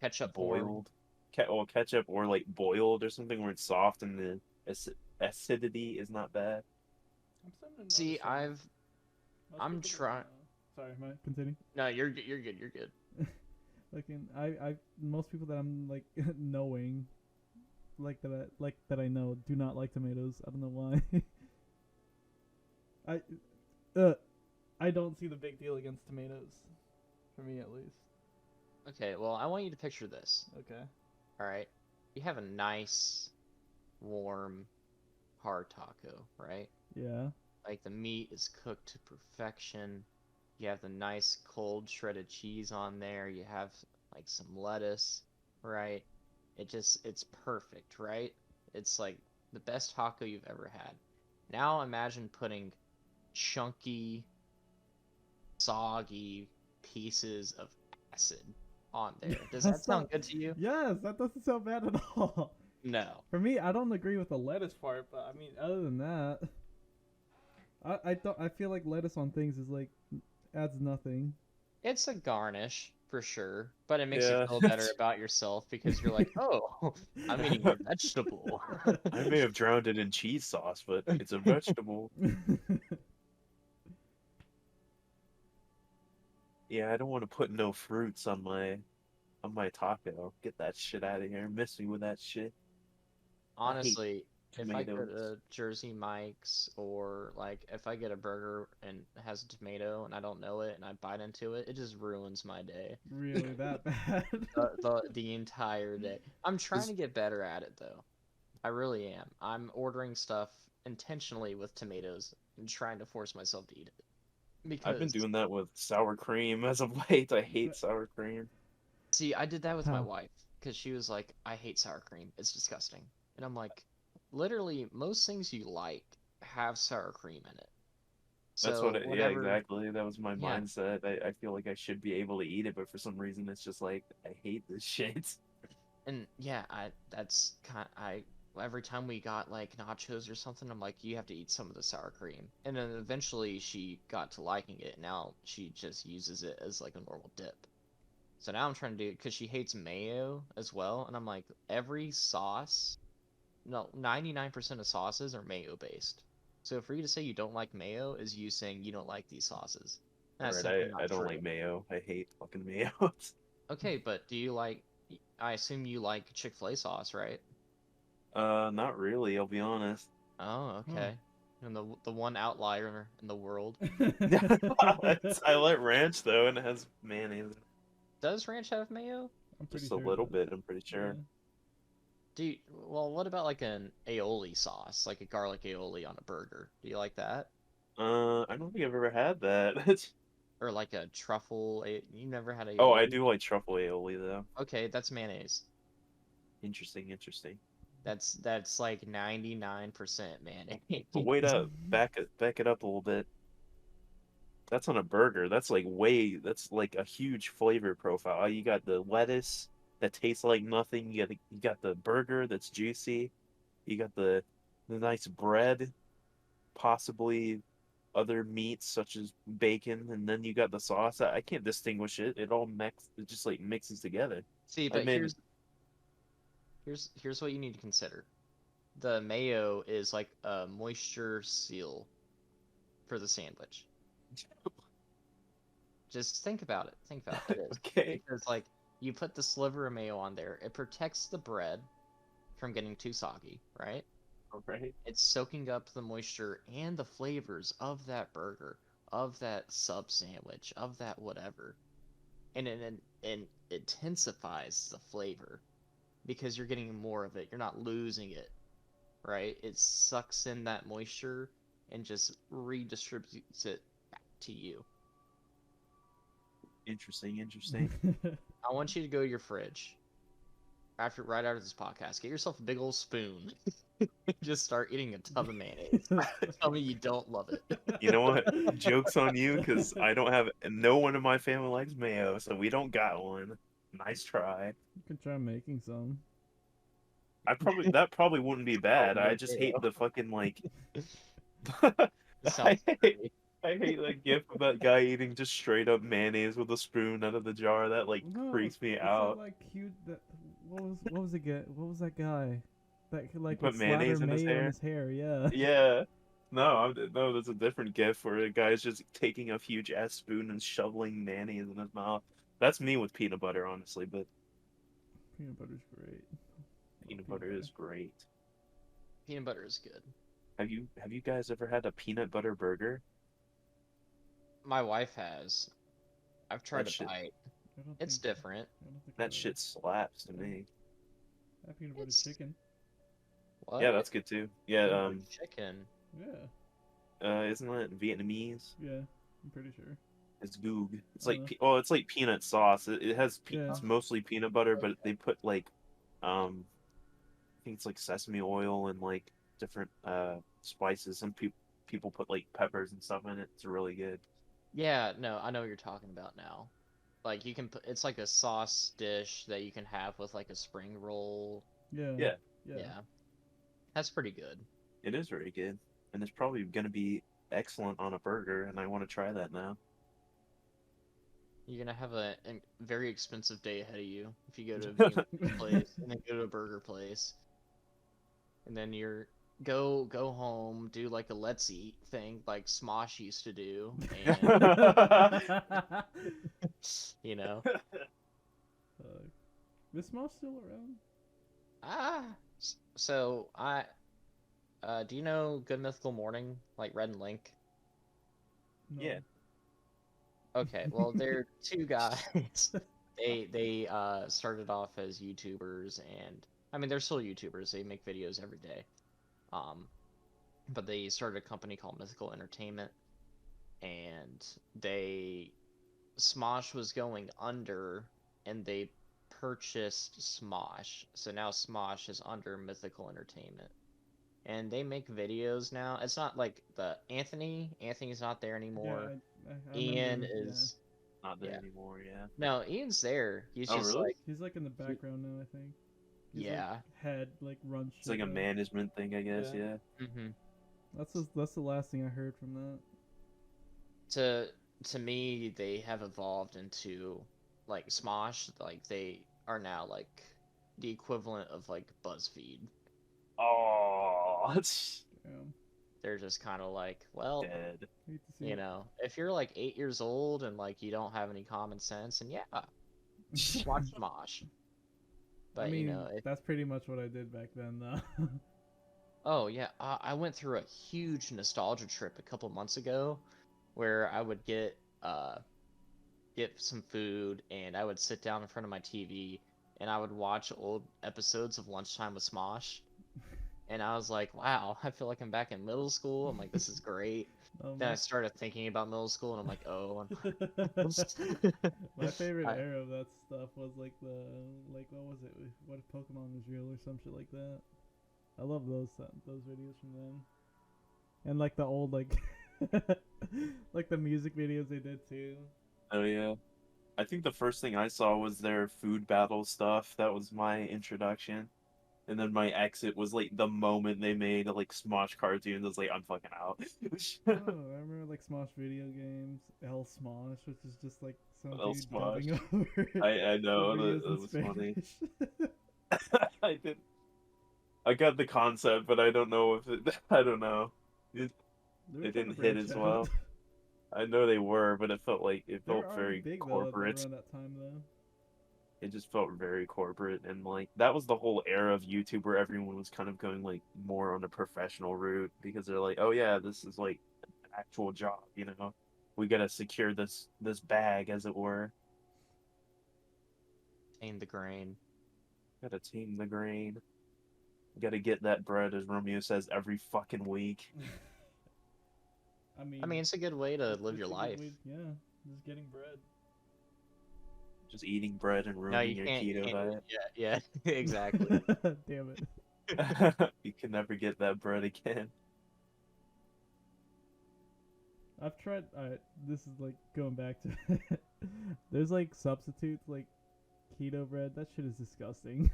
Ketchup form. boiled, ketchup or like boiled or something where it's soft and the acidity is not bad. I'm starting to See, notice some- most I'm people don't trying. know. Sorry, continue. No, you're good. You're good. Most people that I'm like knowing, that I know do not like tomatoes. I don't know why. I don't see the big deal against tomatoes. For me at least. Okay, well, I want you to picture this. Okay. All right, you have a nice, warm, hard taco, right? Yeah. Like the meat is cooked to perfection. You have the nice cold shredded cheese on there. You have like some lettuce, right? It's perfect, right? It's like the best taco you've ever had. Now imagine putting chunky, soggy pieces of acid on there. Does That's that sound not- good to you? Yes, that doesn't sound bad at all. No. For me, I don't agree with the lettuce part, but I mean, other than that, I feel like lettuce on things is like adds nothing. It's a garnish for sure, but it makes you Yeah. feel better about yourself because you're like, oh, I'm eating a vegetable. I may have drowned it in cheese sauce, but it's a vegetable. Yeah, I don't want to put no fruits on my taco. Get that shit out of here. Miss me with that shit. Honestly, if I go tomatoes. to Jersey Mike's or like if I get a burger and it has a tomato and I don't know it and I bite into it, it just ruins my day. Really that bad? The entire day. I'm trying Is- to get better at it though. I really am. I'm ordering stuff intentionally with tomatoes and trying to force myself to eat it. I've been Because doing that with sour cream as of late. I hate sour cream. see, I did that with my How? wife because she was like, "I hate sour cream. It's disgusting." And I'm like, literally, most things you like have sour cream in it. That's So what yeah, whatever, exactly. That was my yeah, mindset. I feel like I should be able to eat it, but for some reason it's just like I hate this shit. and yeah, that's kind I every time we got like nachos or something, I'm like, you have to eat some of the sour cream. And then eventually she got to liking it. Now she just uses it as like a normal dip. So now I'm trying to do it because she hates mayo as well, and I'm like, every sauce, no, 99% of sauces are mayo based. So for you to say you don't like mayo is you saying you don't like these sauces. That's Alright, simply I not don't true. like mayo. I hate fucking mayo. Okay, but do you like? I assume you like Chick-fil-A sauce, right? Not really, I'll be honest. Oh, okay. And the one outlier in the world. I like ranch though, and it has mayonnaise. Does ranch have mayo? I'm pretty Just a sure it little does. bit, I'm pretty sure. Yeah. Do you, well, what about like an aioli sauce, like a garlic aioli on a burger? Do you like that? I don't think I've ever had that. Or like a truffle? You never had Oh, I aioli? do like truffle aioli though. Okay, that's mayonnaise. Interesting, interesting. That's like 99% mayonnaise. But wait up, back it up a little bit. That's on a burger. That's like a huge flavor profile. You got the lettuce that tastes like nothing. You got the burger that's juicy. You got the nice bread, possibly other meats such as bacon, and then you got the sauce. I can't distinguish it. It just like mixes together. See, I but made here's what you need to consider. The mayo is like a moisture seal for the sandwich. Just think about it. Think about it. It is. okay. Because like you put the sliver of mayo on there, it protects the bread from getting too soggy, right? All right. It's soaking up the moisture and the flavors of that burger, of that sub sandwich, of that whatever. And it intensifies the flavor because you're getting more of it. You're not losing it, right? It sucks in that moisture and just redistributes it back to you. Interesting, interesting. I want you to go to your fridge right after this podcast. Get yourself a big old spoon. Just start eating a tub of mayonnaise. Tell me you don't love it. You know what? Joke's on you, because I don't have no one in my family likes mayo, so we don't got one. Nice try. You can try making some. That probably wouldn't be bad. Oh, I just hate mayo. the fucking like It sounds great. I hate that gif of that guy eating just straight up mayonnaise with a spoon out of the jar. That like No, freaks me it's out. That, like cute. What was it? What was that guy? That could like Put would slather mayonnaise in his mayo in hair? his hair. Yeah. Yeah. No, there's a different gif where a guy's just taking a huge ass spoon and shoveling mayonnaise in his mouth. That's me with peanut butter, honestly, but Peanut butter's great. peanut butter is great. Peanut butter is good. Have you guys ever had a peanut butter burger? My wife has. I've tried That to shit- bite. I don't It's think- different. I don't think That I- shit slaps to me. I have peanut butter It's- chicken. What? Yeah, that's good too. Yeah, Peanut butter chicken. Yeah. isn't that Vietnamese? Yeah. I'm pretty sure. It's goog. It's Uh. like it's like peanut sauce. It has Yeah. it's mostly peanut butter, but they put like I think it's like sesame oil and like different spices. Some people put like peppers and stuff in it. It's really good. Yeah, no, I know what you're talking about now. like you can put, it's like a sauce dish that you can have with like a spring roll. Yeah. Yeah. Yeah. That's pretty good. It is very good, and it's probably gonna be excellent on a burger, and I want to try that now. You're gonna have a very expensive day ahead of you if you go to a vegan place and then go to a burger place, and then go home, do like a let's eat thing like Smosh used to do, and you know, Is Smosh still around? so do you know Good Mythical Morning, like Red and Link? No. Yeah. Okay, well they're two guys. They started off as YouTubers, and I mean they're still YouTubers. They make videos every day. Um, but they started a company called Mythical Entertainment, and they Smosh was going under, and they purchased Smosh. So now Smosh is under Mythical Entertainment, and they make videos now. It's not like the Anthony. Anthony's not there anymore. I Ian remember, is Not there yeah. anymore. Yeah. No, Ian's there. He's Oh, just really? like He's like in the background now, I think. He's yeah. Like head like runs. It's like a management thing, I guess. Yeah. Yeah. Mm-hmm. That's the last thing I heard from that. To me, they have evolved into like Smosh. Like they are now like the equivalent of like BuzzFeed. Oh, it's Damn. They're just kind of like, well, dead. Hate to see you it. know, if you're like 8 years old and like you don't have any common sense, and yeah, watch Smosh. But I mean, you know, that's pretty much what I did back then, though. oh yeah, I went through a huge nostalgia trip a couple months ago, where I would get some food and I would sit down in front of my TV and I would watch old episodes of Lunchtime with Smosh. And I was like, wow, I feel like I'm back in middle school. I'm like, this is great. Then I started thinking about middle school and I'm like, oh. My favorite I- era of that stuff was like what was it? What if Pokemon was real or some shit like that? I love those videos from them. And like the old like like the music videos they did too. Oh yeah. I think the first thing I saw was their food battle stuff. That was my introduction. And then my exit was like the moment they made like Smosh cartoons. I was like, I'm fucking out. Oh, I remember like Smosh video games, L Smosh, which is just like some L dude Smosh. dubbing over. I know the videos that in was funny. Spanish. I did. I got the concept, but I don't know if it. I don't know. It They were trying to didn't hit branch as out. well. I know they were, but it felt They were felt already very big corporate. though around that time though. It just felt very corporate, and like that was the whole era of YouTube where everyone was kind of going like more on a professional route because they're like, oh yeah, this is like an actual job, you know. We gotta secure this bag, as it were. Tame the grain. Gotta tame the grain. Gotta get that bread, as Romeo says, every fucking week. I mean, I mean, it's a good way to live it's your a good life. yeah, just getting bread. Just eating bread and No, ruining you your can't. keto diet. Yeah, exactly. Damn it. You can never get that bread again. I've tried. This is like going back to. There's like substitutes like keto bread. That shit is disgusting.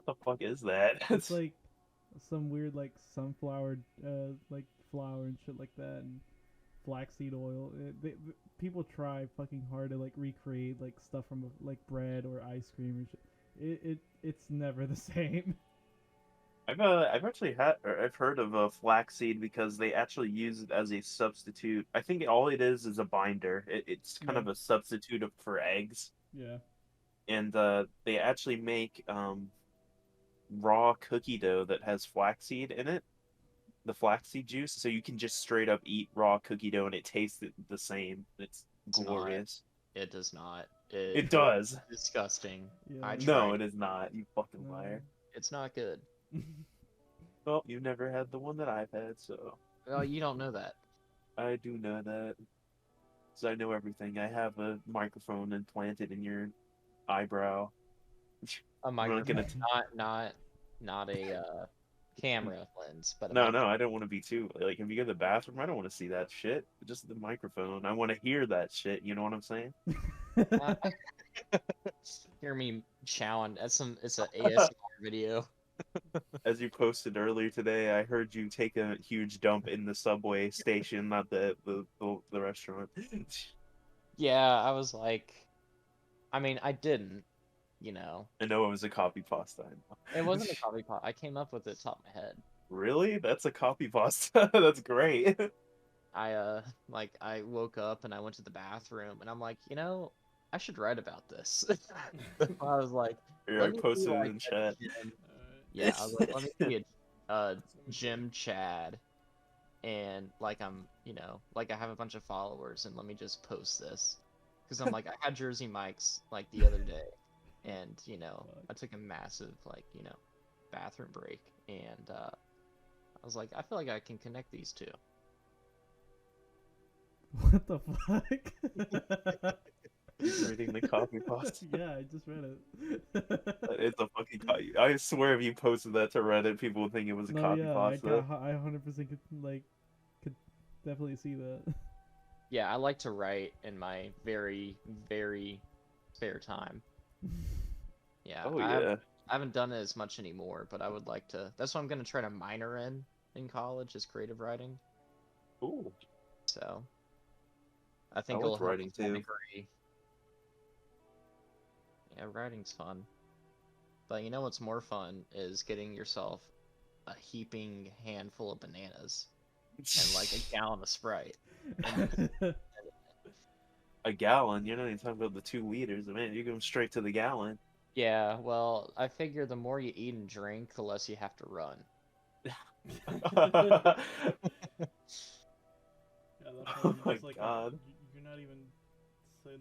What the fuck is that? It's like some weird like sunflower like flour and shit like that, and flaxseed oil. People try fucking hard to like recreate like stuff from like bread or ice cream or shit. It's never the same. I've actually had or I've heard of flaxseed because they actually use it as a substitute. I think all it is a binder. It's kind Yeah. of a substitute for eggs, Yeah. and they actually make raw cookie dough that has flaxseed in it, the flaxseed juice. So you can just straight up eat raw cookie dough and it tastes the same. It's not. glorious. It does not. It does. Disgusting. Yeah. I No, tried. it is not. You fucking No. liar. It's not good. Well, you've never had the one that I've had, so Well, you don't know that. I do know that. So I know everything. I have a microphone implanted in your eyebrow. A I'm not microphone, gonna. not a camera lens, but a No, I don't want to be too like. If you go to the bathroom, I don't want to see that shit. Just the microphone. I want to hear that shit. You know what I'm saying? Hear me chowing. It's a ASMR video. As you posted earlier today, I heard you take a huge dump in the subway station, not the restaurant. Yeah, I was like, I mean, I didn't, you know. I know it was a copy pasta. I know. It wasn't a coffee pot. I came up with it top of my head. Really? That's a copy pasta. That's great. I woke up and I went to the bathroom and I'm like, I should write about this. I was like, Here, I let me be posted it like in a chat. gym. Yeah, I was like, let me be a gym Chad, and like like I have a bunch of followers, and let me just post this, because I'm like, I had Jersey Mike's like the other day, and I took a massive bathroom break, and I was like, I feel like I can connect these two. What the fuck? He's reading the copy pasta. Yeah, I just read it. It's a fucking copy. I swear if you posted that to Reddit, people would think it was a No, copy yeah, pasta. I 100% could definitely see that. Yeah, I like to write in my very, very spare time. Yeah, Oh I yeah. haven't done it as much anymore, but I would like to. That's what I'm gonna try to minor in college, is creative writing. Ooh. So I think I it'll like help writing to some too. degree. Yeah, writing's fun. But you know what's more fun is getting yourself a heaping handful of bananas and like a gallon of Sprite. A gallon. You're not even talking about the 2 liters. Man, you go straight to the gallon. Yeah, well, I figure the more you eat and drink, the less you have to run. Yeah, that's Oh how my just like god. you're not even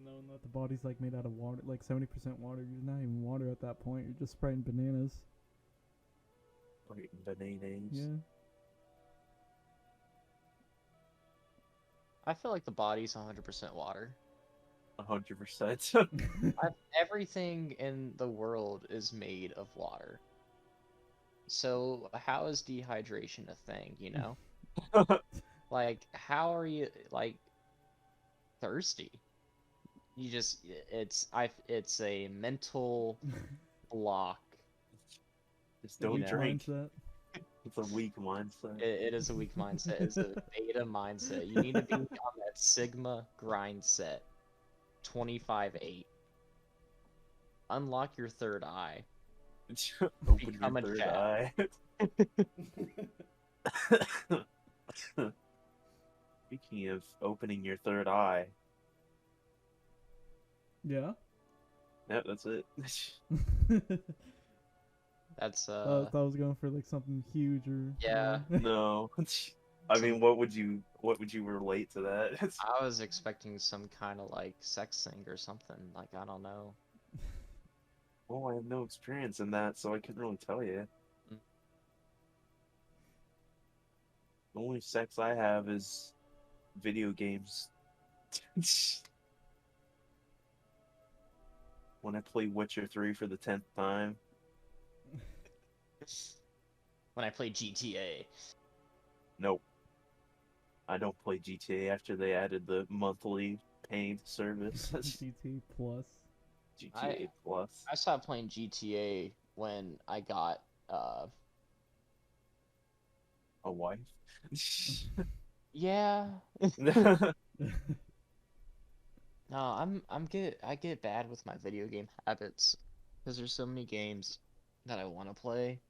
knowing that the body's like made out of water, like 70% water. You're not even water at that point. You're just spraying bananas. Writing bananas. Yeah. I feel like the body's 100% water. 100%. Everything in the world is made of water. So how is dehydration a thing, Like, how are you, like, thirsty? You just, it's a mental block. Just don't know. drink. Mindset. It's a weak mindset. It is a weak mindset. It's a beta mindset. You need to be on that Sigma grind set. 25-8. Unlock your third eye. Open Become your a third Chad. eye. Speaking of opening your third eye. Yeah. Yep, that's it. That's I thought I was going for like something huge or Yeah. No. I mean, what would you relate to that? I was expecting some kind of like sex thing or something. Like, I don't know. Oh, I have no experience in that, so I couldn't really tell you. Mm. The only sex I have is video games. When I play Witcher 3 for the 10th time. When I play GTA. Nope. I don't play GTA after they added the monthly paid service. GT Plus. GTA Plus. I stopped playing GTA when I got A wife? yeah. No, I get bad with my video game habits because there's so many games that I want to play,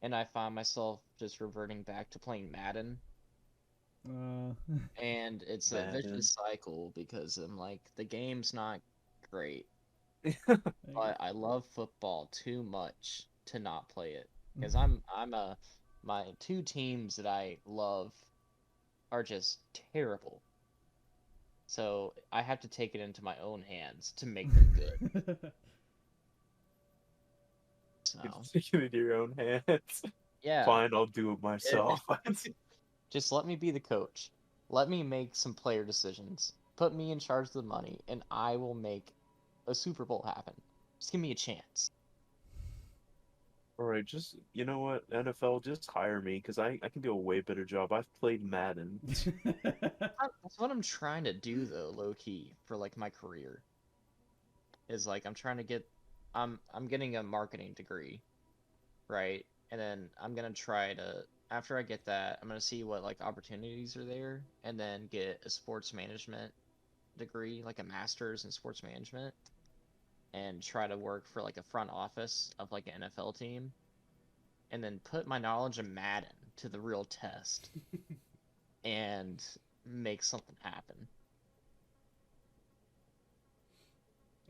and I find myself just reverting back to playing Madden, and it's a Madden. vicious cycle because I'm like, the game's not great, Hey, but I love football too much to not play it because my two teams that I love are just terrible. So I have to take it into my own hands to make them good. So Take it into your own hands. yeah, Fine, I'll do it myself. just let me be the coach. Let me make some player decisions. Put me in charge of the money, and I will make a Super Bowl happen. Just give me a chance. Alright, just, you know what, NFL, just hire me, because I can do a way better job. I've played Madden. That's what I'm trying to do, though, low key, for like my career. is like I'm trying to get I'm getting a marketing degree, right? And then I'm gonna try to after I get that, I'm gonna see what like opportunities are there, and then get a sports management degree, like a master's in sports management, and try to work for like a front office of like an NFL team, and then put my knowledge of Madden to the real test and make something happen.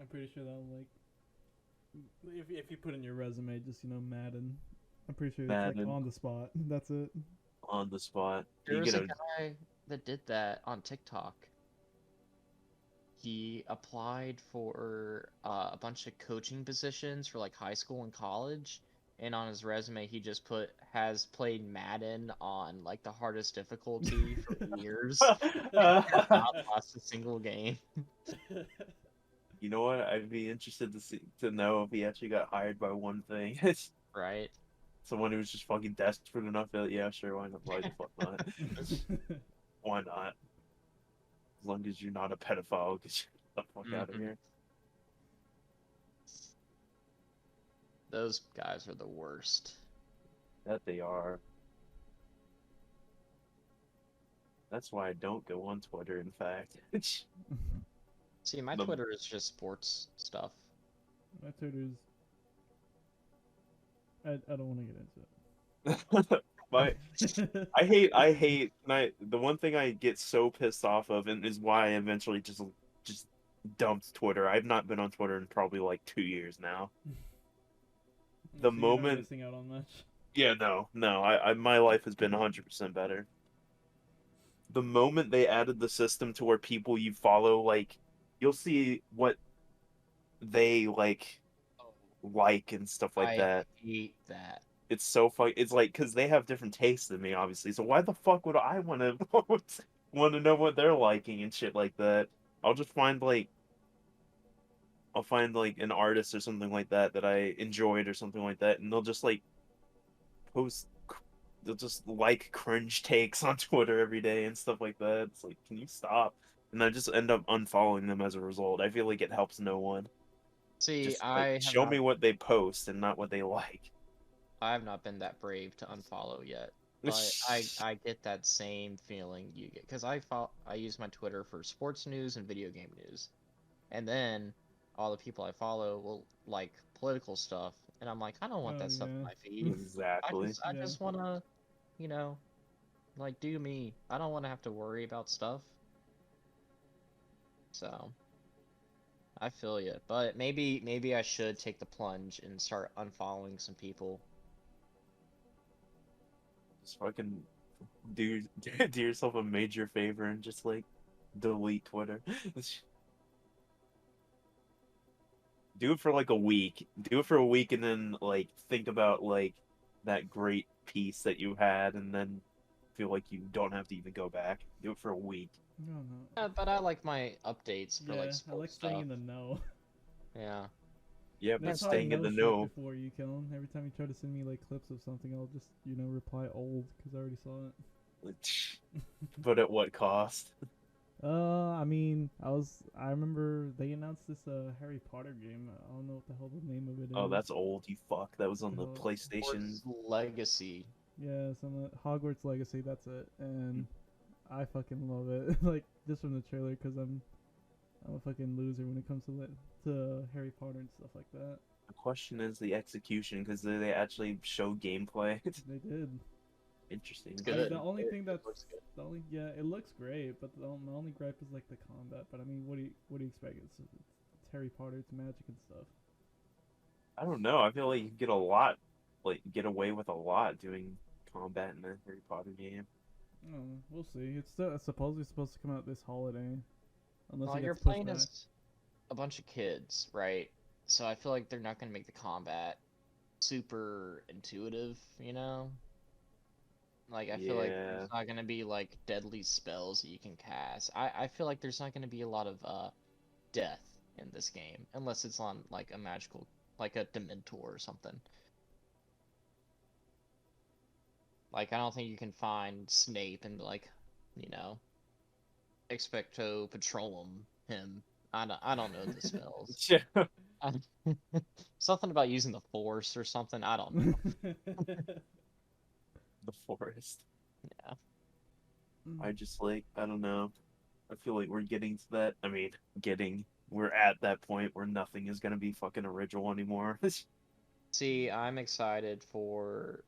I'm pretty sure that'll like if you put in your resume just Madden. I'm pretty sure it's like Madden. on the spot. That's it. On the spot. There You was get a guy that did that on TikTok. He applied for a bunch of coaching positions for like high school and college, and on his resume he just put has played Madden on like the hardest difficulty for years and has not lost a single game. You know what? I'd be interested to know if he actually got hired by one thing. Right? Someone who was just fucking desperate enough that, yeah, sure, why not? Why the fuck not? Why not? As long as you're not a pedophile, get the fuck out of Mhm. here. Those guys are the worst. That they are. That's why I don't go on Twitter, in fact. See, my The- Twitter is just sports stuff. My Twitter's. I don't want to get into My, it. I hate the one thing I get so pissed off of, and is why I eventually just dumped Twitter. I've not been on Twitter in probably like 2 years now. The So you're not moment- missing out on much. Yeah, no. I my life has been 100% better. The moment they added the system to where people you follow, like, you'll see what they like and stuff like I that. hate that. It's so fun. It's like because they have different tastes than me, obviously. So why the fuck would I want to want to know what they're liking and shit like that? I'll just find I'll find like an artist or something like that that I enjoyed or something like that, and they'll just like post. They'll just like cringe takes on Twitter every day and stuff like that. It's like, can you stop? And I just end up unfollowing them as a result. I feel like it helps no one. See, Just I like have show not, me what they post and not what they like. I have not been that brave to unfollow yet. But I get that same feeling you get because I use my Twitter for sports news and video game news, and then all the people I follow will like political stuff, and I'm like, I don't want Oh, that stuff in yeah. my feed. Exactly. I Yeah. just wanna, you know, like do me. I don't want to have to worry about stuff. So I feel you, but maybe I should take the plunge and start unfollowing some people. Just fucking do do yourself a major favor and just like delete Twitter. Do it for like a week. Do it for a week and then like think about like that great piece that you had and then feel like you don't have to even go back. Do it for a week. No. Yeah, but I like my updates for Yeah, like I sports like stuff. staying in the know. Yeah. Yeah, but That's how I staying in know the shit know. before you kill him. Every time you try to send me like clips of something, I'll just reply old because I already saw it. But at what cost? I mean, I remember they announced this Harry Potter game. I don't know what the hell the name of it is. Oh, that's old, you fuck. That was on the Oh. PlayStation. Hogwarts Legacy. Yeah, some Hogwarts Legacy. That's it, and I fucking love it. Like just from the trailer, because I'm a fucking loser when it comes to Harry Potter and stuff like that. The question is the execution, because they actually show gameplay. They did. Interesting. It's I mean, good. the only thing that's looks good. yeah, it looks great, but the only gripe is like the combat. But I mean, what do you expect? It's Harry Potter, it's magic and stuff. I don't know. I feel like you get away with a lot doing combat in a Harry Potter game. We'll see. It's supposedly supposed to come out this holiday, unless Well, it you're gets pushed playing back. as a bunch of kids, right? So I feel like they're not gonna make the combat super intuitive, you know? Like I feel like Yeah. there's not gonna be like deadly spells that you can cast. I feel like there's not gonna be a lot of death in this game unless it's on like a magical like a Dementor or something. Like I don't think you can find Snape and like, you know, expecto patronum him I don't know the spells. Yeah. Something about using the force or something. I don't know. The forest. Yeah. I just like, I don't know. I feel like we're getting to that. I mean, we're at that point where nothing is gonna be fucking original anymore. See, I'm excited for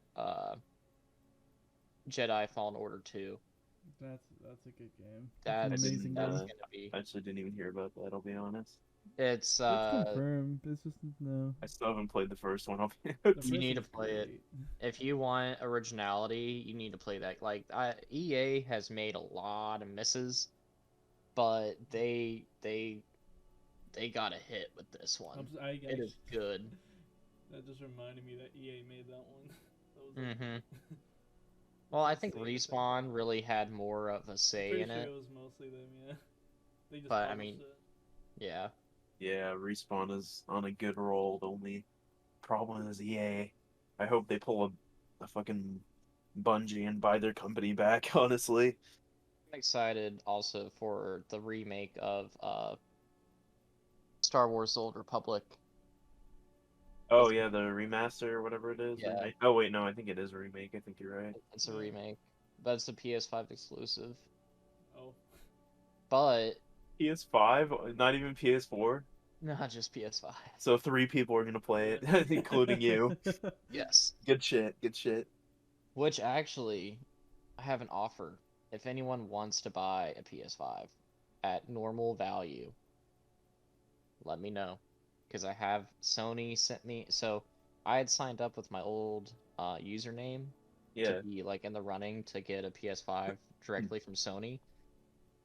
Jedi Fallen Order 2. That's a good game. That's That's an amazing that's game. gonna be. I actually didn't even hear about that, I'll be honest. It's It's confirmed. It's just no. I still haven't played the first one. I'll be The honest. You first need to one's play it. great. If you want originality, you need to play that. Like EA has made a lot of misses, but they got a hit with this one. It is good. That just reminded me that EA made that one. That was Mm-hmm. Well, I think Same Respawn really had more of a say pretty in sure it, it was mostly them, yeah. They just but I published mean, it. yeah. Yeah, Respawn is on a good roll. The only problem is EA. I hope they pull a fucking Bungie and buy their company back, honestly. I'm excited also for the remake of Star Wars: The Old Republic. Oh That's yeah, the remaster or whatever it is. Yeah. Remake. Oh wait, no, I think it is a remake. I think you're right. It's a Yeah. remake, but it's a PS5 exclusive. Oh. But PS5, not even PS4. not just PS5. So 3 people are gonna play it, including you. Yes. Good shit. Good shit. Which actually, I have an offer. If anyone wants to buy a PS5 at normal value, let me know. Because I have Sony sent me. So I had signed up with my old username to Yeah. be like in the running to get a PS5 directly from Sony.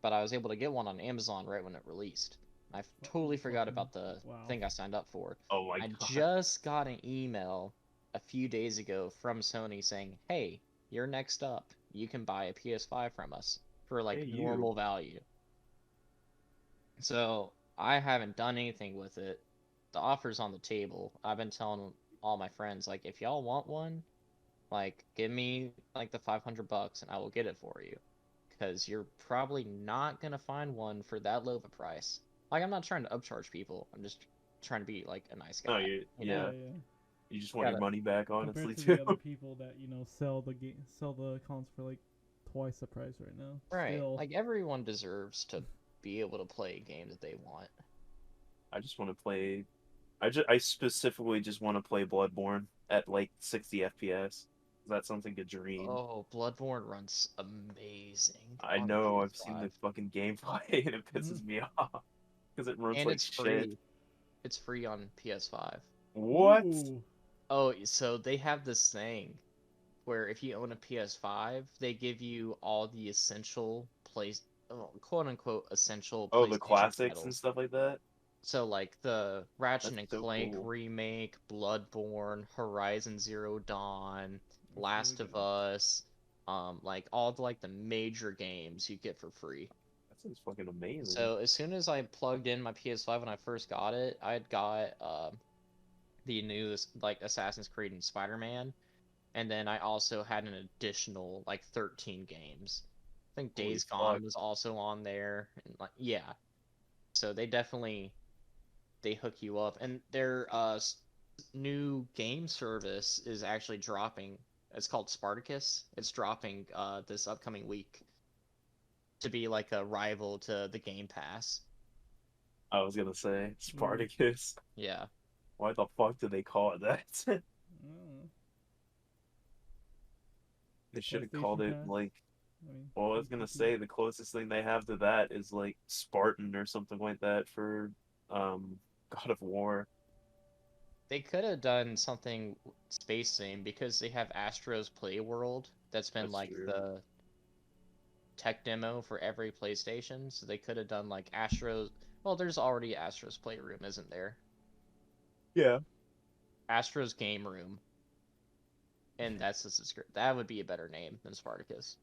But I was able to get one on Amazon right when it released. I totally forgot about the Wow. thing I signed up for. Oh my I god. just got an email a few days ago from Sony saying, "Hey, you're next up. You can buy a PS5 from us for like Hey, you. normal value." So I haven't done anything with it. The offer's on the table. I've been telling all my friends, like, if y'all want one, like, give me like the $500 and I will get it for you. Because you're probably not gonna find one for that low of a price. Like, I'm not trying to upcharge people. I'm just trying to be like a nice Oh, guy. you. You Yeah. know? You just want your Gotta- money back, honestly, Compared to too. the other people that sell the accounts for like twice the price right now. Right. Still, Like everyone deserves to be able to play a game that they want. I just want to play. I specifically just want to play Bloodborne at like 60 FPS. That's something to dream. Oh, Bloodborne runs amazing. I on know. I've seen the PS5. fucking gameplay and it pisses me off because it runs And like it's shit. free. It's free on PS5. What? Ooh. Oh, so they have this thing where if you own a PS5, they give you all the essential quote unquote essential Oh, the PlayStation classics and titles. stuff like that. So like the Ratchet and That's so Clank cool. remake, Bloodborne, Horizon Zero Dawn, That's Last really of good. Us, like all the major games you get for free. That sounds fucking amazing. So as soon as I plugged in my PS5 when I first got it, I had got the new like Assassin's Creed and Spider-Man, and then I also had an additional like 13 games. I think Holy Days Gone fuck. was also on there, and like yeah. So they hook you up, and their new game service is actually dropping. It's called Spartacus. It's dropping this upcoming week to be like a rival to the Game Pass. I was gonna say Spartacus. Yeah. Why the fuck did they call it that? Oh. They should have PlayStation called it Pass? like. I mean, Well, I was gonna PlayStation. say the closest thing they have to that is like Spartan or something like that for God of War. They could have done something space theme because they have Astro's Playworld that's been That's like true. the tech demo for every PlayStation. So they could have done like Astro's. Well, there's already Astro's Playroom, isn't there? Yeah. Astro's Game Room, and that's the script. That would be a better name than Spartacus.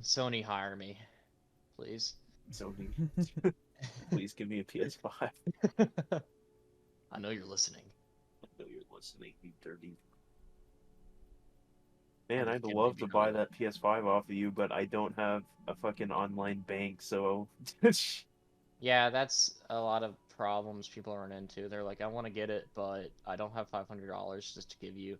Sony, hire me, please. Sony, please give me a PS5. I know you're listening. I know you're listening, you dirty. Man, I'm I'd kidding, love maybe to not. buy that PS5 off of you, but I don't have a fucking online bank, so Yeah, that's a lot of problems people run into. They're like, I want to get it, but I don't have $500 just to give you.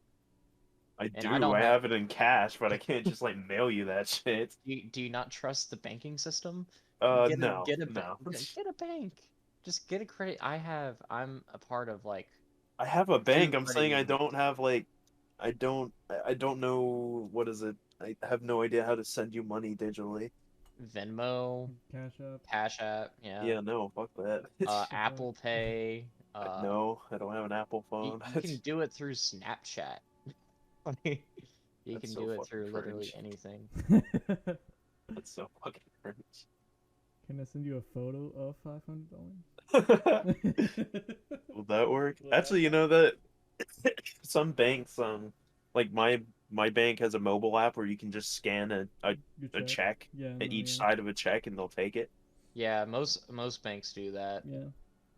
I And I do. don't I have. have it in cash, but I can't just like mail you that shit. Do you not trust the banking system? No, Get a no. get a bank. Just get a credit. I'm a part of like I have a two bank. I'm credit saying I unions. don't have like I don't know what is it. I have no idea how to send you money digitally. Venmo, Cash App. Cash App, yeah. Yeah, no, fuck that. The fuck? Apple Pay. No, I don't have an Apple phone. You can do it through Snapchat. Like, you That's can so do it fucking through literally cringe. anything. That's so fucking cringe. Can I send you a photo of $500? Will that work? Will that Actually, you work? know that some banks, like my bank has a mobile app where you can just scan Your a check? check Yeah, at no, each yeah. side of a check and they'll take it. Yeah, most banks do that. Yeah.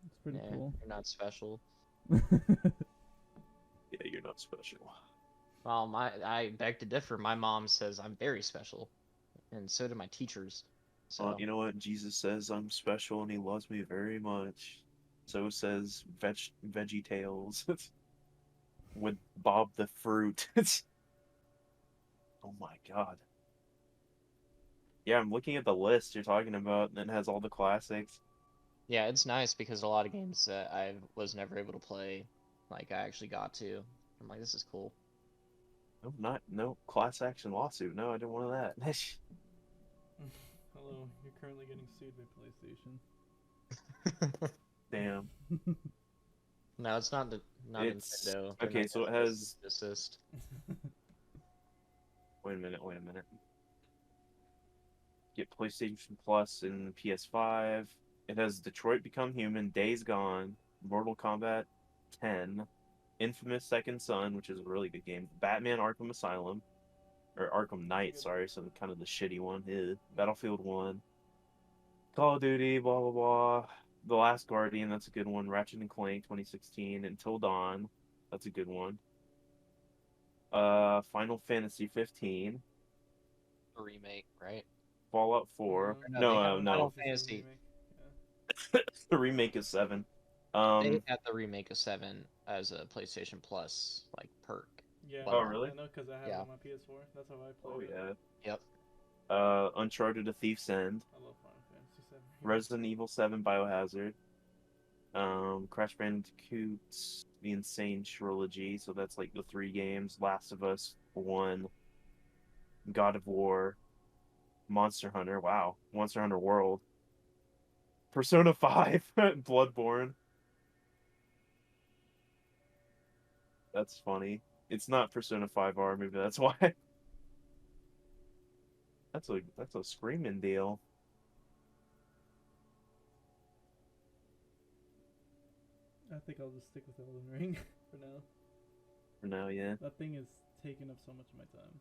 It's pretty Yeah, cool. you're not special. Yeah, you're not special. Well, I beg to differ. My mom says I'm very special, and so do my teachers. Well, So you know what? Jesus says I'm special and he loves me very much. So says Veggie Tales with Bob the Fruit. Oh my God. Yeah, I'm looking at the list you're talking about, and it has all the classics. yeah, it's nice because a lot of games that I was never able to play, like I actually got to. I'm like, this is cool. No class action lawsuit. No, I didn't want that. Hello, you're currently getting sued by PlayStation. Damn. No, it's not It's Nintendo. They're okay. not So it gonna has. desist. Wait a minute. Wait a minute. Get PlayStation Plus and PS5. It has Detroit Become Human, Days Gone, Mortal Kombat 10, Infamous Second Son, which is a really good game, Batman Arkham Asylum, or Arkham Knight, sorry, so kind of the shitty one. Battlefield 1, Call of Duty, blah blah blah. The Last Guardian, that's a good one. Ratchet and Clank 2016, Until Dawn, that's a good one. Final Fantasy 15, A remake, right? Fallout 4. Or no, they No, had no, Final Fantasy. the remake is 7. They had the remake of 7 as a PlayStation Plus like perk. Yeah, Oh, bundle. really? I know because I have it Yeah. on my PS4. That's how I Oh, played it. yeah. Yep. Uncharted: A Thief's End, I love Final Fantasy 7. Resident Evil 7 Biohazard, Crash Bandicoot, The Insane Trilogy, so that's like the 3 games, Last of Us 1, God of War, Monster Hunter, wow, Monster Hunter World, Persona 5, Bloodborne. That's funny. It's not Persona 5R, maybe that's why. That's a screaming deal. I think I'll just stick with Elden Ring for now. For now, yeah. That thing is taking up so much of my time.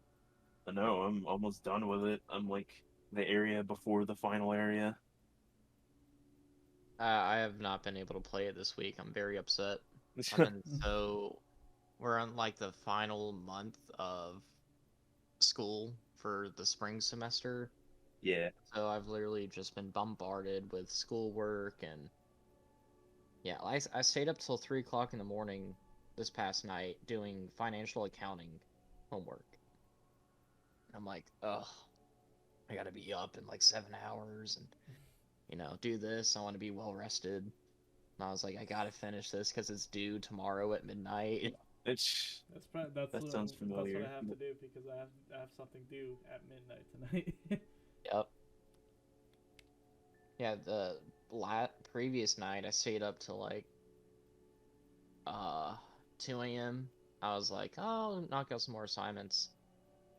I know, I'm almost done with it. I'm like the area before the final area. I have not been able to play it this week. I'm very upset. I've been we're on like the final month of school for the spring semester. Yeah. So I've literally just been bombarded with schoolwork and yeah, I stayed up till 3 o'clock in the morning this past night doing financial accounting homework. I'm like, ugh, I gotta be up in like 7 hours and do this. I want to be well rested. And I was like, I gotta finish this because it's due tomorrow at midnight. It's that sounds familiar. That's what I have to do because I have something due at midnight tonight. Yep. Yeah, the previous night I stayed up till like 2 a.m. I was like, oh, I'll knock out some more assignments.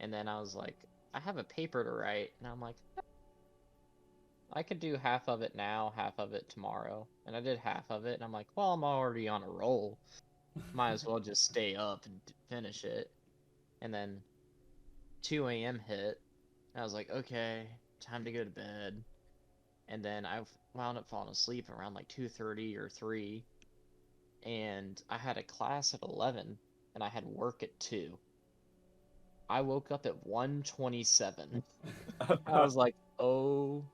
And then I was like, I have a paper to write, and I'm like, I could do half of it now, half of it tomorrow. And I did half of it, and I'm like, well, I'm already on a roll. Might as well just stay up and finish it. And then 2 a.m. hit. And I was like, okay, time to go to bed. And then I wound up falling asleep around like 2:30 or 3. And I had a class at 11, and I had work at 2. I woke up at 1:27. I was like, oh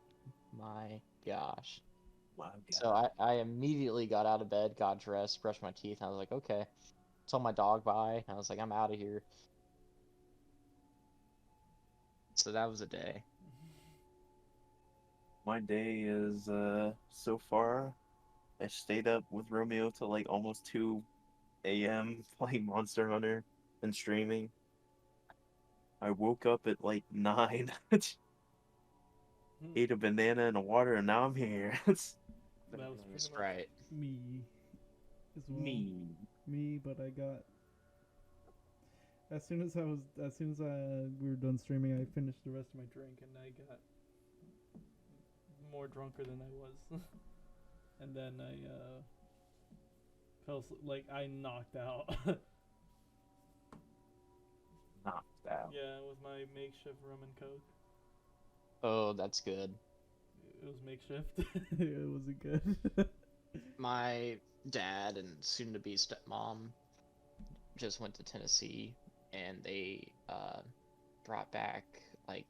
my gosh. My So God. I immediately got out of bed, got dressed, brushed my teeth, and I was like, okay. Told my dog bye. I was like, I'm out of here. So that was a day. My day is so far. I stayed up with Romeo till like almost 2 a.m. playing Monster Hunter and streaming. I woke up at like 9, ate a banana and a water, and now I'm here. It's That was Banana and a pretty much Sprite. Me as well. me. Me, but I got as soon as we were done streaming, I finished the rest of my drink and I got more drunker than I was. And then I fell asleep, like I knocked out. Knocked out. Yeah, with my makeshift rum and coke. Oh, that's good. It was makeshift. it wasn't good. My dad and soon-to-be stepmom just went to Tennessee, and they brought back like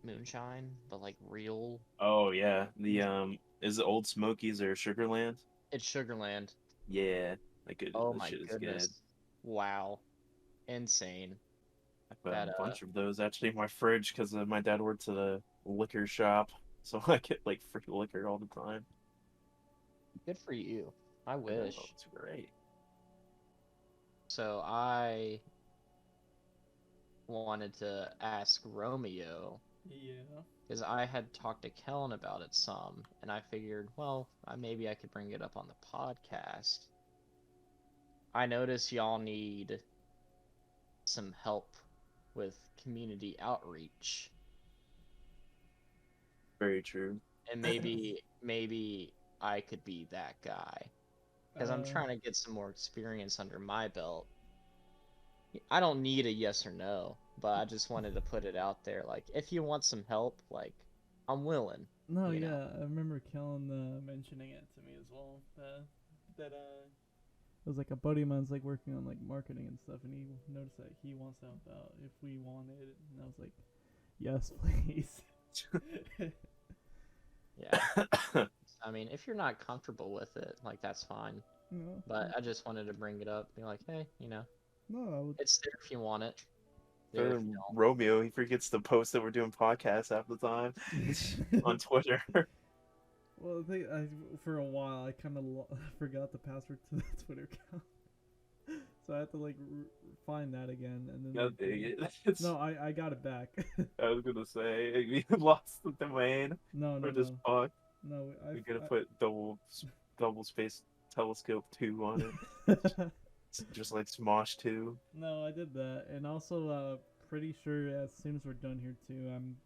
moonshine, but like real. Oh yeah, the is it Old Smokies or Sugarland? It's Sugarland. Yeah, like Oh that my shit is goodness! good. Wow, insane. I put That a bunch of those actually in my fridge because my dad works at a liquor shop, so I get like free liquor all the time. good for you. I I know, wish. it's great. So I wanted to ask Romeo Yeah. because I had talked to Kellen about it some, and I figured, well, maybe I could bring it up on the podcast. I notice y'all need some help with community outreach, Very true. and maybe I could be that guy because I'm trying to get some more experience under my belt. I don't need a yes or no, but I just wanted to put it out there. Like, if you want some help, like, I'm willing. No, You yeah, know. I remember Kellen. Mentioning it to me as well. That It was like a buddy of mine's like working on like marketing and stuff, and he noticed that he wants to help out if we wanted, and I was like, yes, please. Yeah. I mean, if you're not comfortable with it, like, that's fine. No, But I just wanted to bring it up, be like, hey, no, I would. it's there if you want it. There if you don't. Romeo, he forgets to post that we're doing podcasts half the time on Twitter. Well, for a while I kind of forgot the password to the Twitter account, so I had to like find that again, and then. God like, dang it. It's, No, I got it back. I was gonna say we lost the domain no, for this pod. no. We gotta put double space telescope 2 on it. Just like Smosh 2. No, I did that, and also pretty sure as soon as we're done here too, I'm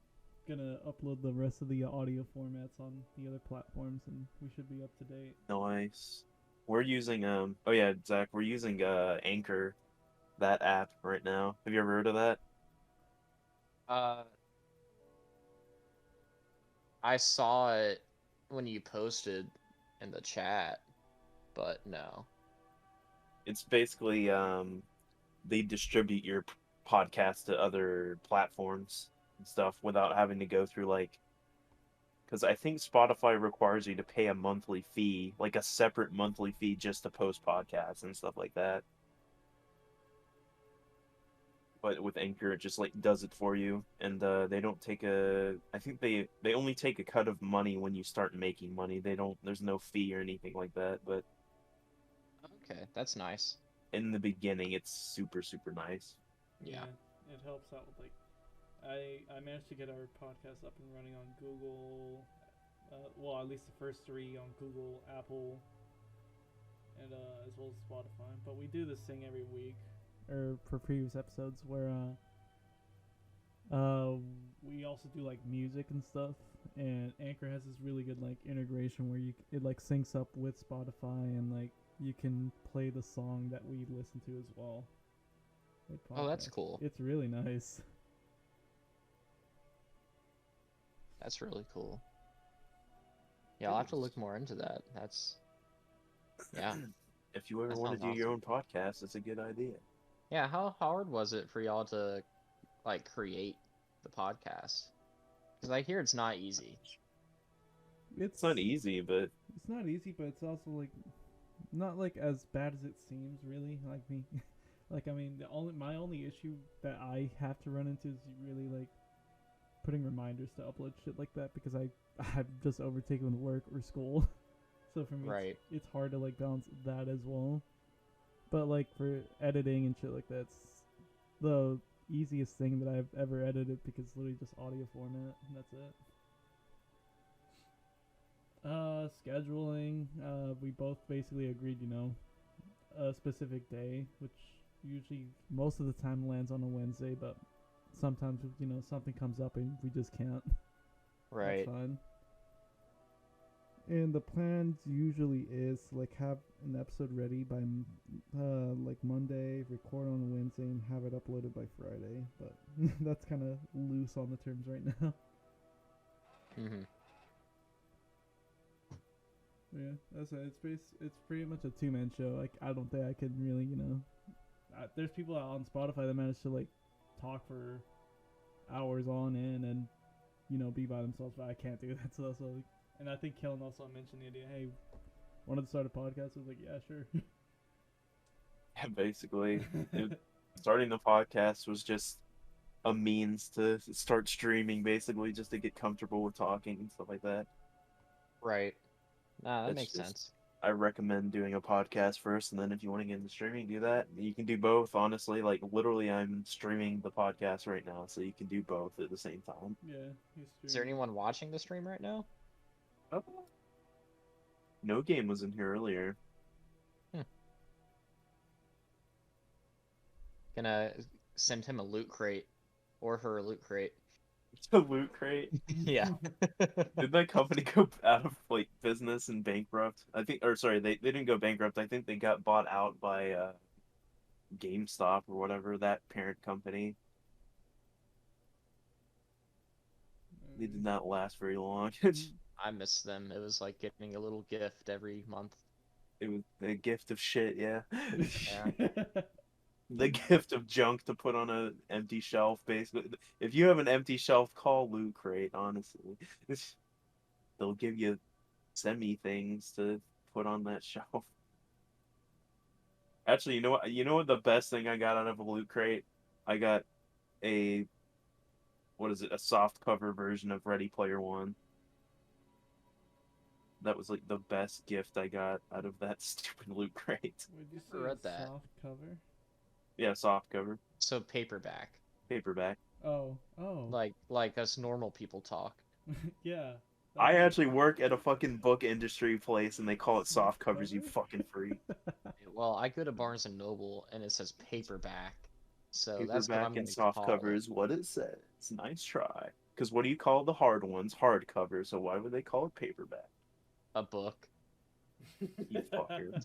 gonna upload the rest of the audio formats on the other platforms, and we should be up to date. Nice. We're using oh yeah, Zach, we're using Anchor, that app right now. Have you ever heard of that? Uh, I saw it when you posted in the chat, but no. It's basically they distribute your podcast to other platforms and stuff without having to go through like, because I think Spotify requires you to pay a monthly fee, like a separate monthly fee just to post podcasts and stuff like that. But with Anchor, it just like does it for you, and they don't take a. I think they only take a cut of money when you start making money. They don't. There's no fee or anything like that. But Okay, that's nice. in the beginning, it's super nice. Yeah. It helps out with like I managed to get our podcast up and running on Google. Well, at least the first 3 on Google, Apple, and as well as Spotify. But we do this thing every week, Or for previous episodes where we also do like music and stuff, and Anchor has this really good like integration where it like syncs up with Spotify, and like you can play the song that we listen to as well. Like Oh, that's podcast. cool. It's really nice. That's really cool. Yeah, I'll have to look more into that. That's yeah. If you ever That want to sounds do your own awesome. podcast, it's a good idea. Yeah, how hard was it for y'all to like create the podcast? Because I hear it's not easy. It's not easy, but It's not easy, but it's also like not like as bad as it seems. Really, like me. Like I mean, my only issue that I have to run into is really like putting reminders to upload shit like that because I'm just overtaken with work or school. So for me, Right. it's hard to like balance that as well. But like for editing and shit like that, it's the easiest thing that I've ever edited because it's literally just audio format and that's it. Scheduling. We both basically agreed, a specific day, which usually most of the time lands on a Wednesday, but sometimes something comes up and we just can't. Right. That's fine. And the plan usually is like have an episode ready by like Monday, record on a Wednesday, and have it uploaded by Friday. But that's kind of loose on the terms right now. Mhm. Yeah, that's it. It's pretty much a 2-man show. Like I don't think I could really there's people out on Spotify that manage to like talk for hours on end and be by themselves, but I can't do that. So that's like, and I think Kellen also mentioned the idea. Hey, wanted to start a podcast. I was like, yeah, sure. yeah, basically, starting the podcast was just a means to start streaming, basically, just to get comfortable with talking and stuff like that. Right. Nah, that That's makes just- sense. I recommend doing a podcast first, and then if you want to get into streaming, do that. You can do both, honestly. Like, literally, I'm streaming the podcast right now, so you can do both at the same time. Yeah, he's Is there anyone watching the stream right now? Oh. No Game was in here earlier. Gonna send him a loot crate, or her a loot crate. The Loot Crate. Yeah. Did that company go out of like business and bankrupt? I think, or sorry, they didn't go bankrupt. I think they got bought out by GameStop or whatever, that parent company. They did not last very long. I miss them. It was like getting a little gift every month. It was a gift of shit, yeah. Yeah. The gift of junk to put on an empty shelf, basically. If you have an empty shelf, call Loot Crate, honestly. They'll give you semi things to put on that shelf. Actually, you know what? You know what the best thing I got out of a Loot Crate? I got a what is it? A soft cover version of Ready Player One. That was like the best gift I got out of that stupid Loot Crate. Would you Never read that. soft cover? Yeah, soft cover, So paperback, paperback. Oh. like us normal people talk. Yeah. I actually work at a fucking book industry place, and they call it soft covers. You Cover? fucking freak. Well, I go to Barnes and Noble, and it says paperback. So that's what I'm Paperback gonna and soft call cover it. is what it says. Nice try. Because what do you call the hard ones? Hard cover. So why would they call it paperback? A book. You fucker.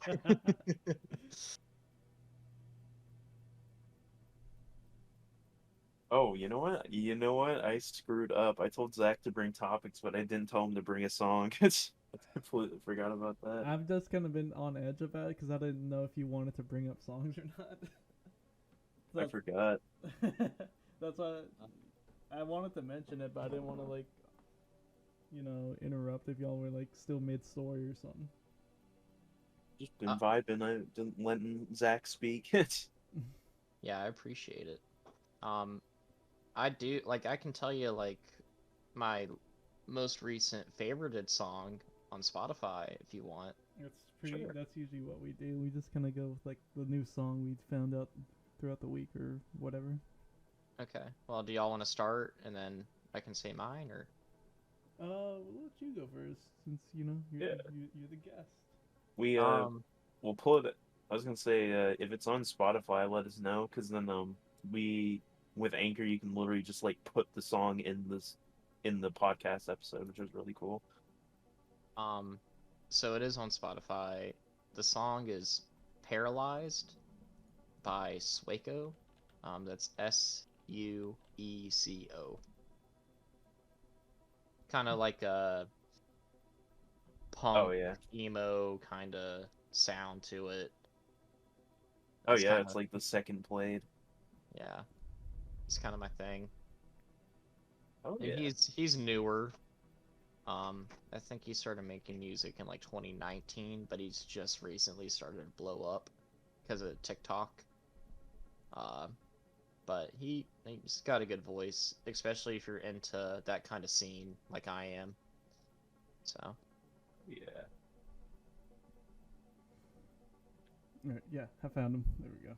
Oh, you know what? You know what? I screwed up. I told Zach to bring topics, but I didn't tell him to bring a song. I completely forgot about that. I've just kind of been on edge about it because I didn't know if you wanted to bring up songs or not. I forgot. That's why I wanted to mention it, but I didn't want to like, interrupt if y'all were like still mid story or something. Just been vibing. I didn't let Zach speak. Yeah, I appreciate it. I do like I can tell you like my most recent favorited song on Spotify if you want. That's Sure. That's usually what we do. We just kind of go with like the new song we found out throughout the week or whatever. Okay. Well, do y'all want to start and then I can say mine or? We'll let you go first since you're the guest. We'll pull it. I was gonna say if it's on Spotify, let us know, because then we with Anchor you can literally just like put the song in the podcast episode, which is really cool. So it is on Spotify. The song is Paralyzed by Sueco. That's Sueco. Kind of like a punk emo kind of sound to it. Oh yeah, it's like the second played. Yeah, it's kind of my thing. Oh And yeah. he's newer. I think he started making music in like 2019, but he's just recently started to blow up because of TikTok. Uh, but he's got a good voice, especially if you're into that kind of scene like I am. So Yeah. Alright, yeah, I found him. There we go.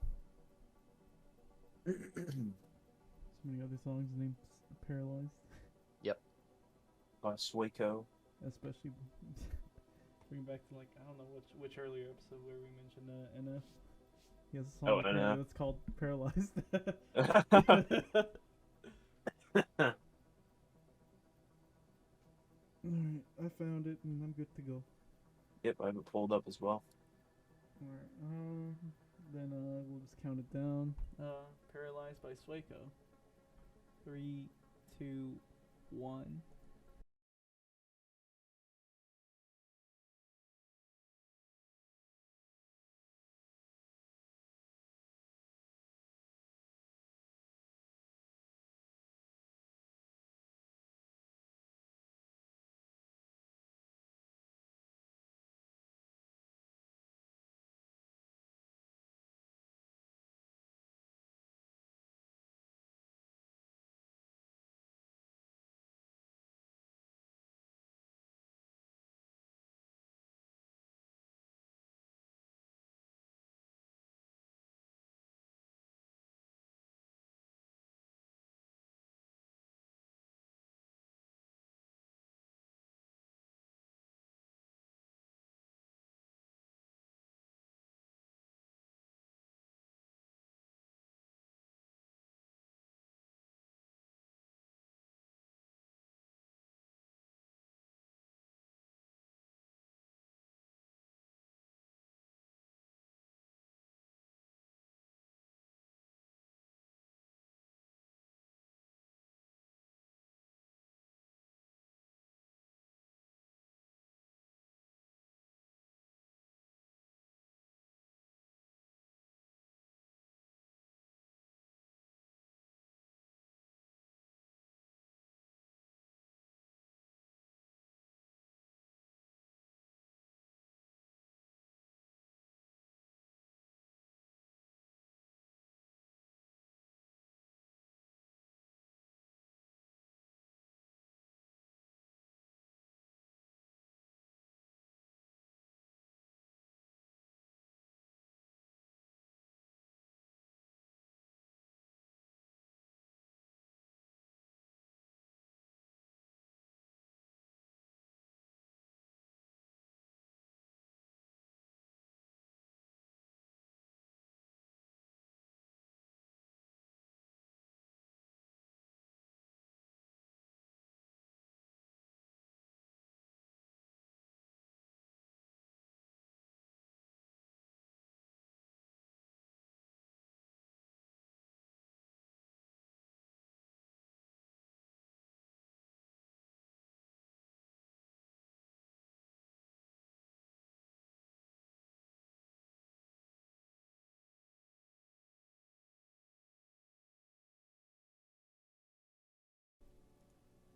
So many other songs named Paralyzed. yep. Sueco. Especially Bring back to like I don't know which earlier episode where we mentioned NF. he has a song Oh, apparently NF. that's called Paralyzed. Alright, I found it and I'm good to go. Yep, I have it pulled up as well. Alright, then we'll just count it down. Paralyzed by Sueco. 3, 2, 1.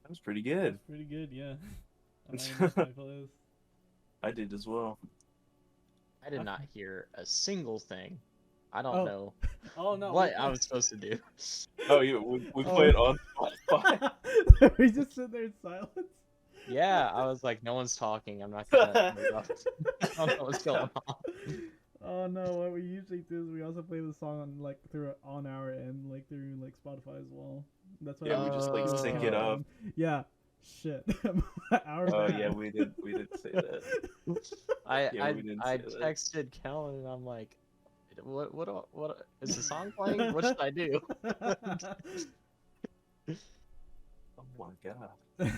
That was pretty good. That's pretty good, yeah. I added this to my playlist. I did as well. I did not hear a single thing. I don't Oh. know Oh no. what I was supposed to do. Oh, we play it on Spotify. we just sit there in silence. Yeah, I was like, no one's talking. I'm not gonna interrupt. I don't know what's going on. Oh no! What we usually do is we also play the song on like through on our end, like through like Spotify as well. That's why Yeah, we just like do a sync it up. countdown. Yeah, shit. Our Oh bad. yeah, we didn't say that. Yeah, we didn't I say that. texted Kellen and I'm like, what is the song playing? What should I do? Oh my god.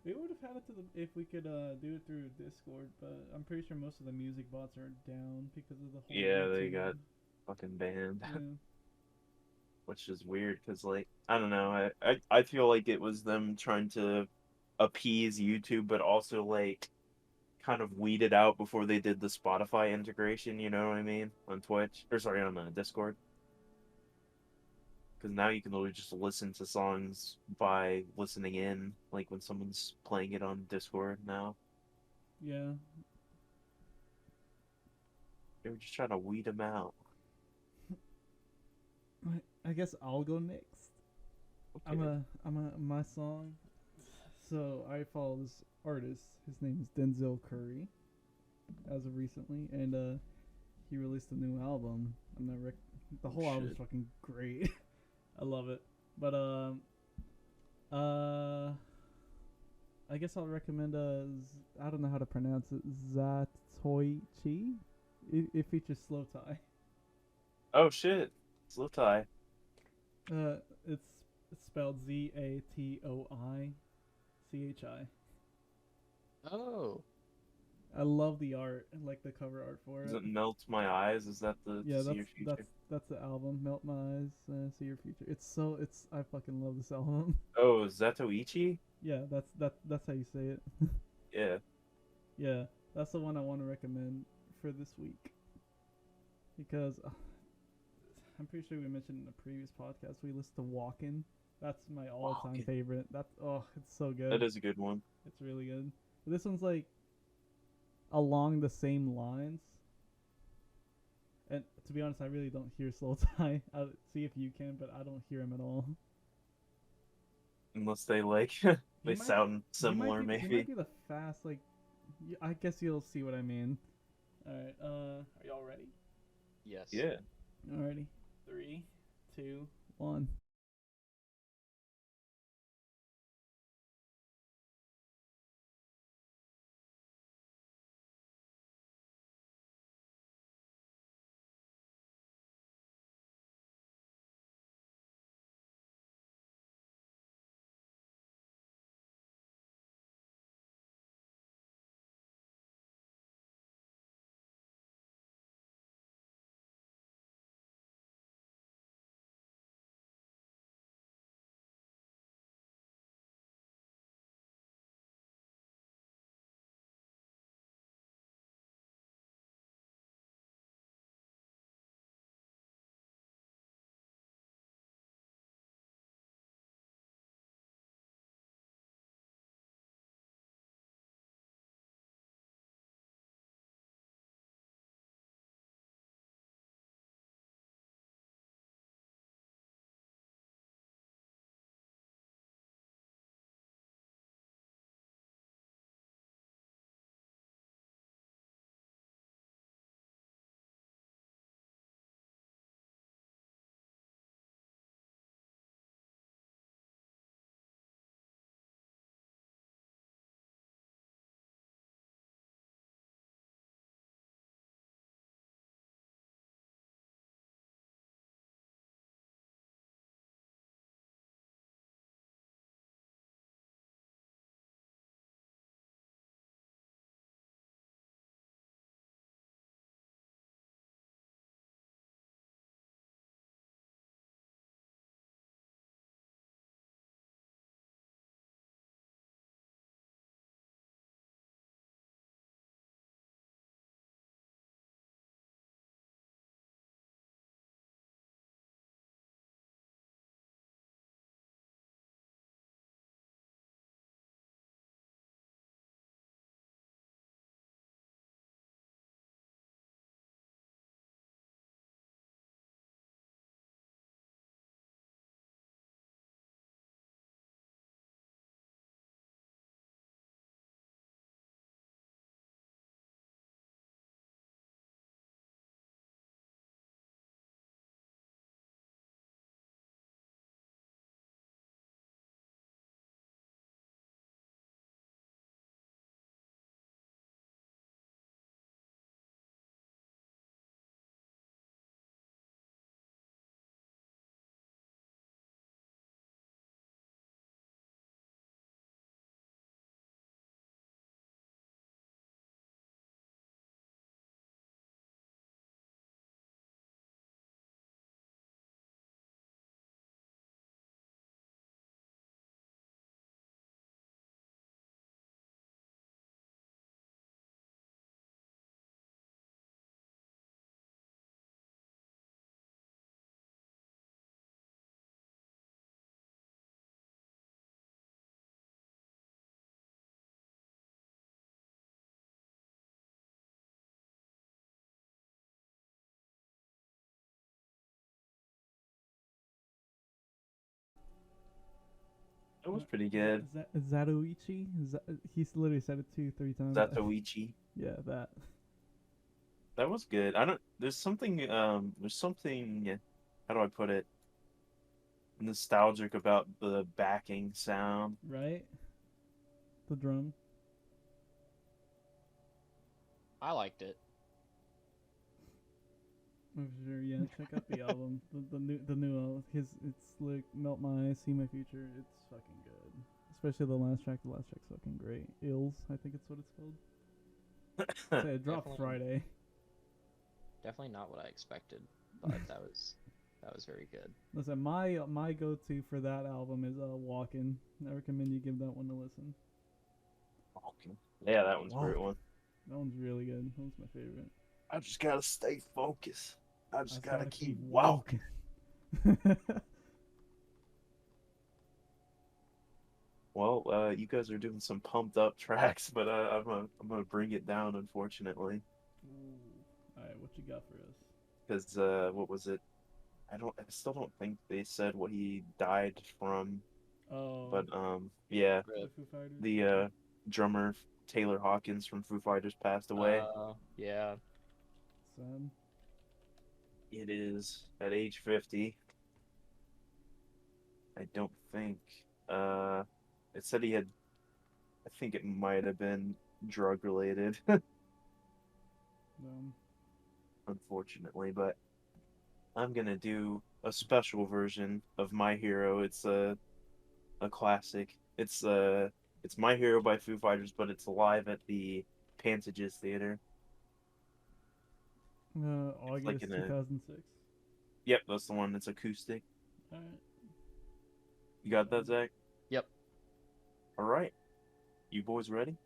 We would have had it to the if we could do it through Discord, but I'm pretty sure most of the music bots are down because of the whole. Yeah, they YouTube. got fucking banned. Yeah. Which is weird because like I don't know, I feel like it was them trying to appease YouTube, but also like kind of weed it out before they did the Spotify integration. You know what I mean? On Twitch or sorry, on Discord. Because now you can literally just listen to songs by listening in, like when someone's playing it on Discord now. Yeah. They were just trying to weed them out. I guess I'll go next. Okay. My song. So I follow this artist. His name is Denzel Curry, as of recently, and he released a new album. The whole album's shit. fucking great. I love it. But uh, I guess I'll recommend I don't know how to pronounce it. Zatoichi. It features Slowthai. Oh shit. Slowthai. Uh, it's spelled Zatoichi. Oh, I love the art, like the cover art for Does it. it melt my eyes? Is that the Yeah, To See Your Future? that's the album. Melt My Eyes, See Your Future. It's I fucking love this album. Oh, Zatoichi? Yeah, that's how you say it. Yeah. Yeah, that's the one I want to recommend for this week because I'm pretty sure we mentioned in the previous podcast we listened to Walkin'. That's my all-time Walkin'. favorite. It's so good. That is a good one. It's really good. But this one's like along the same lines. And to be honest, I really don't hear Slowthai. I'll see if you can, but I don't hear him at all. Unless they like they sound similar, He maybe. might be the fast, like. I guess you'll see what I mean. All right. Are y'all ready? yes. Yeah. Alrighty. 3, 2, 1. That was pretty good. Zatoichi? He's literally said it 2-3 times. Zatoichi. Yeah, that. That was good. I don't. There's something. There's something. How do I put it? Nostalgic about the backing sound. Right? The drum. I liked it. For sure, yeah. Check out the album. The new album. It's like Melt My Eyes, See My Future. It's fucking good. Especially the last track. The last track's fucking great. Ills, I think it's what it's called. So it dropped Definitely. Friday. Definitely not what I expected, but that was very good. Listen, my go-to for that album is Walkin'. I recommend you give that one a listen. Yeah, that one's a great one. That one's really good. That one's my favorite. I just gotta stay focused. I just gotta keep walking. Well, you guys are doing some pumped up tracks, but I'm gonna bring it down, unfortunately, Ooh. All right, what you got for us? because what was it? I still don't think they said what he died from, Oh, but yeah, the Foo Fighters. the drummer Taylor Hawkins from Foo Fighters passed away. Yeah. Sad. It is at age 50. I don't think. It said he had. I think it might have been drug related, unfortunately. But I'm gonna do a special version of My Hero. It's a classic. It's My Hero by Foo Fighters, but it's live at the Pantages Theater. August like in a- 2006. Yep, that's the one. It's acoustic. All right. You got that, Zach? Yep. All right. You boys ready?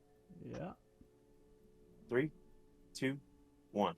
Yeah. 3, 2, 1.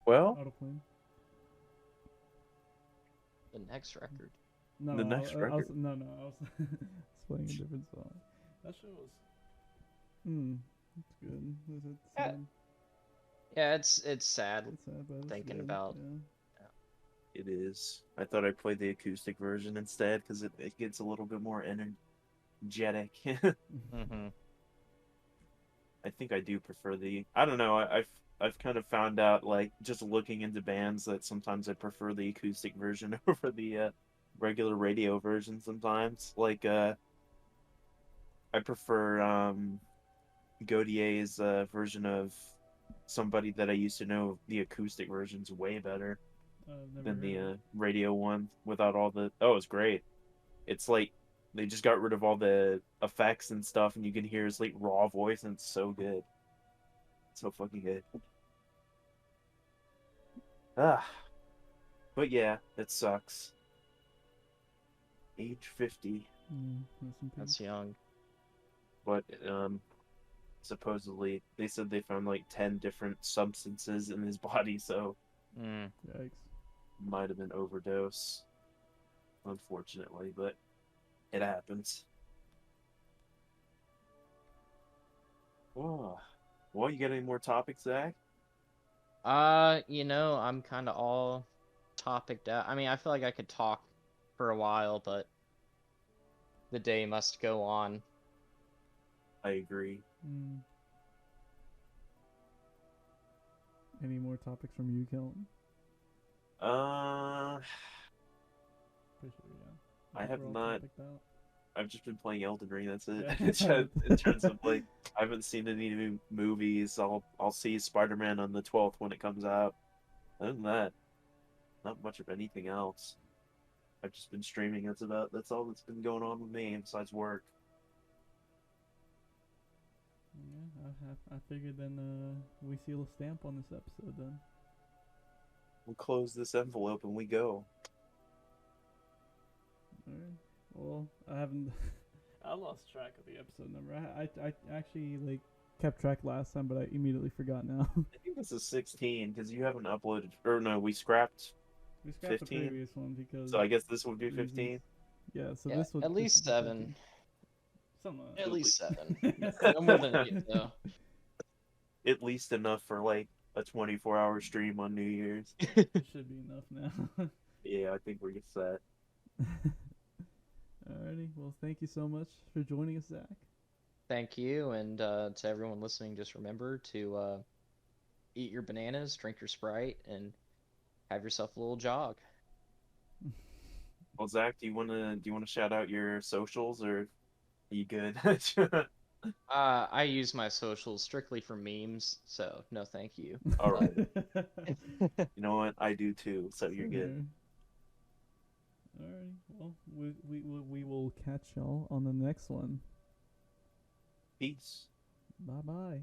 Well, Autoplane. The next record. No, The next I was record. no, I was playing a different song. That shit was. It's good. Is it Yeah. sad? Yeah, it's sad It's sad, but it's thinking good. about. Yeah. it is. I thought I'd play the acoustic version instead because it gets a little bit more energetic. Mm-hmm. I think I do prefer the. I don't know. I've kind of found out like just looking into bands that sometimes I prefer the acoustic version over the regular radio version. Sometimes like I prefer Gaudier's version of Somebody That I Used to Know. The acoustic version's way better I've never than heard the of it. radio one without all the. Oh, it's great. It's like they just got rid of all the effects and stuff, and you can hear his like raw voice, and it's so good. So fucking good. Ah, but yeah, it sucks. Age 50, Rest in peace. That's young. but supposedly they said they found like 10 different substances in his body, so Mm. Yikes. might have been overdose, unfortunately, but it happens. Oh, well, you got any more topics, Zach? I'm kind of all topicked out. I mean, I feel like I could talk for a while, but the day must go on. I agree. Any more topics from you, Kelton? Pretty sure, yeah. I think have we're all not. topicked out. I've just been playing Elden Ring. That's it. Yeah. In terms of like, I haven't seen any new movies. I'll see Spider-Man on the 12th when it comes out. Other than that, not much of anything else. I've just been streaming. That's all that's been going on with me besides work. Yeah, I figured then we seal a stamp on this episode then. We'll close this envelope and we go. Alright. Well, I haven't I lost track of the episode. episode number. I actually like kept track last time, but I immediately forgot now. I think this is 16 because you haven't uploaded. Or no, we scrapped. We scrapped 15? the previous one because So I guess this would be reasons. 15. Yeah, so Yeah, this would at least this would be 7. Something like At At least least- 7. No more than 8, though. At least enough for like a 24-hour stream on New Year's. that. Should be enough now. Yeah, I think we're set. Alrighty, well thank you so much for joining us, Zach. Thank you, and to everyone listening, just remember to eat your bananas, drink your Sprite, and have yourself a little jog. Well, Zach, do you wanna shout out your socials or are you good? I use my socials strictly for memes, so no thank you. All right. You know what? I do too, so you're good. Alrighty, well we will catch y'all on the next one. Peace. Bye bye.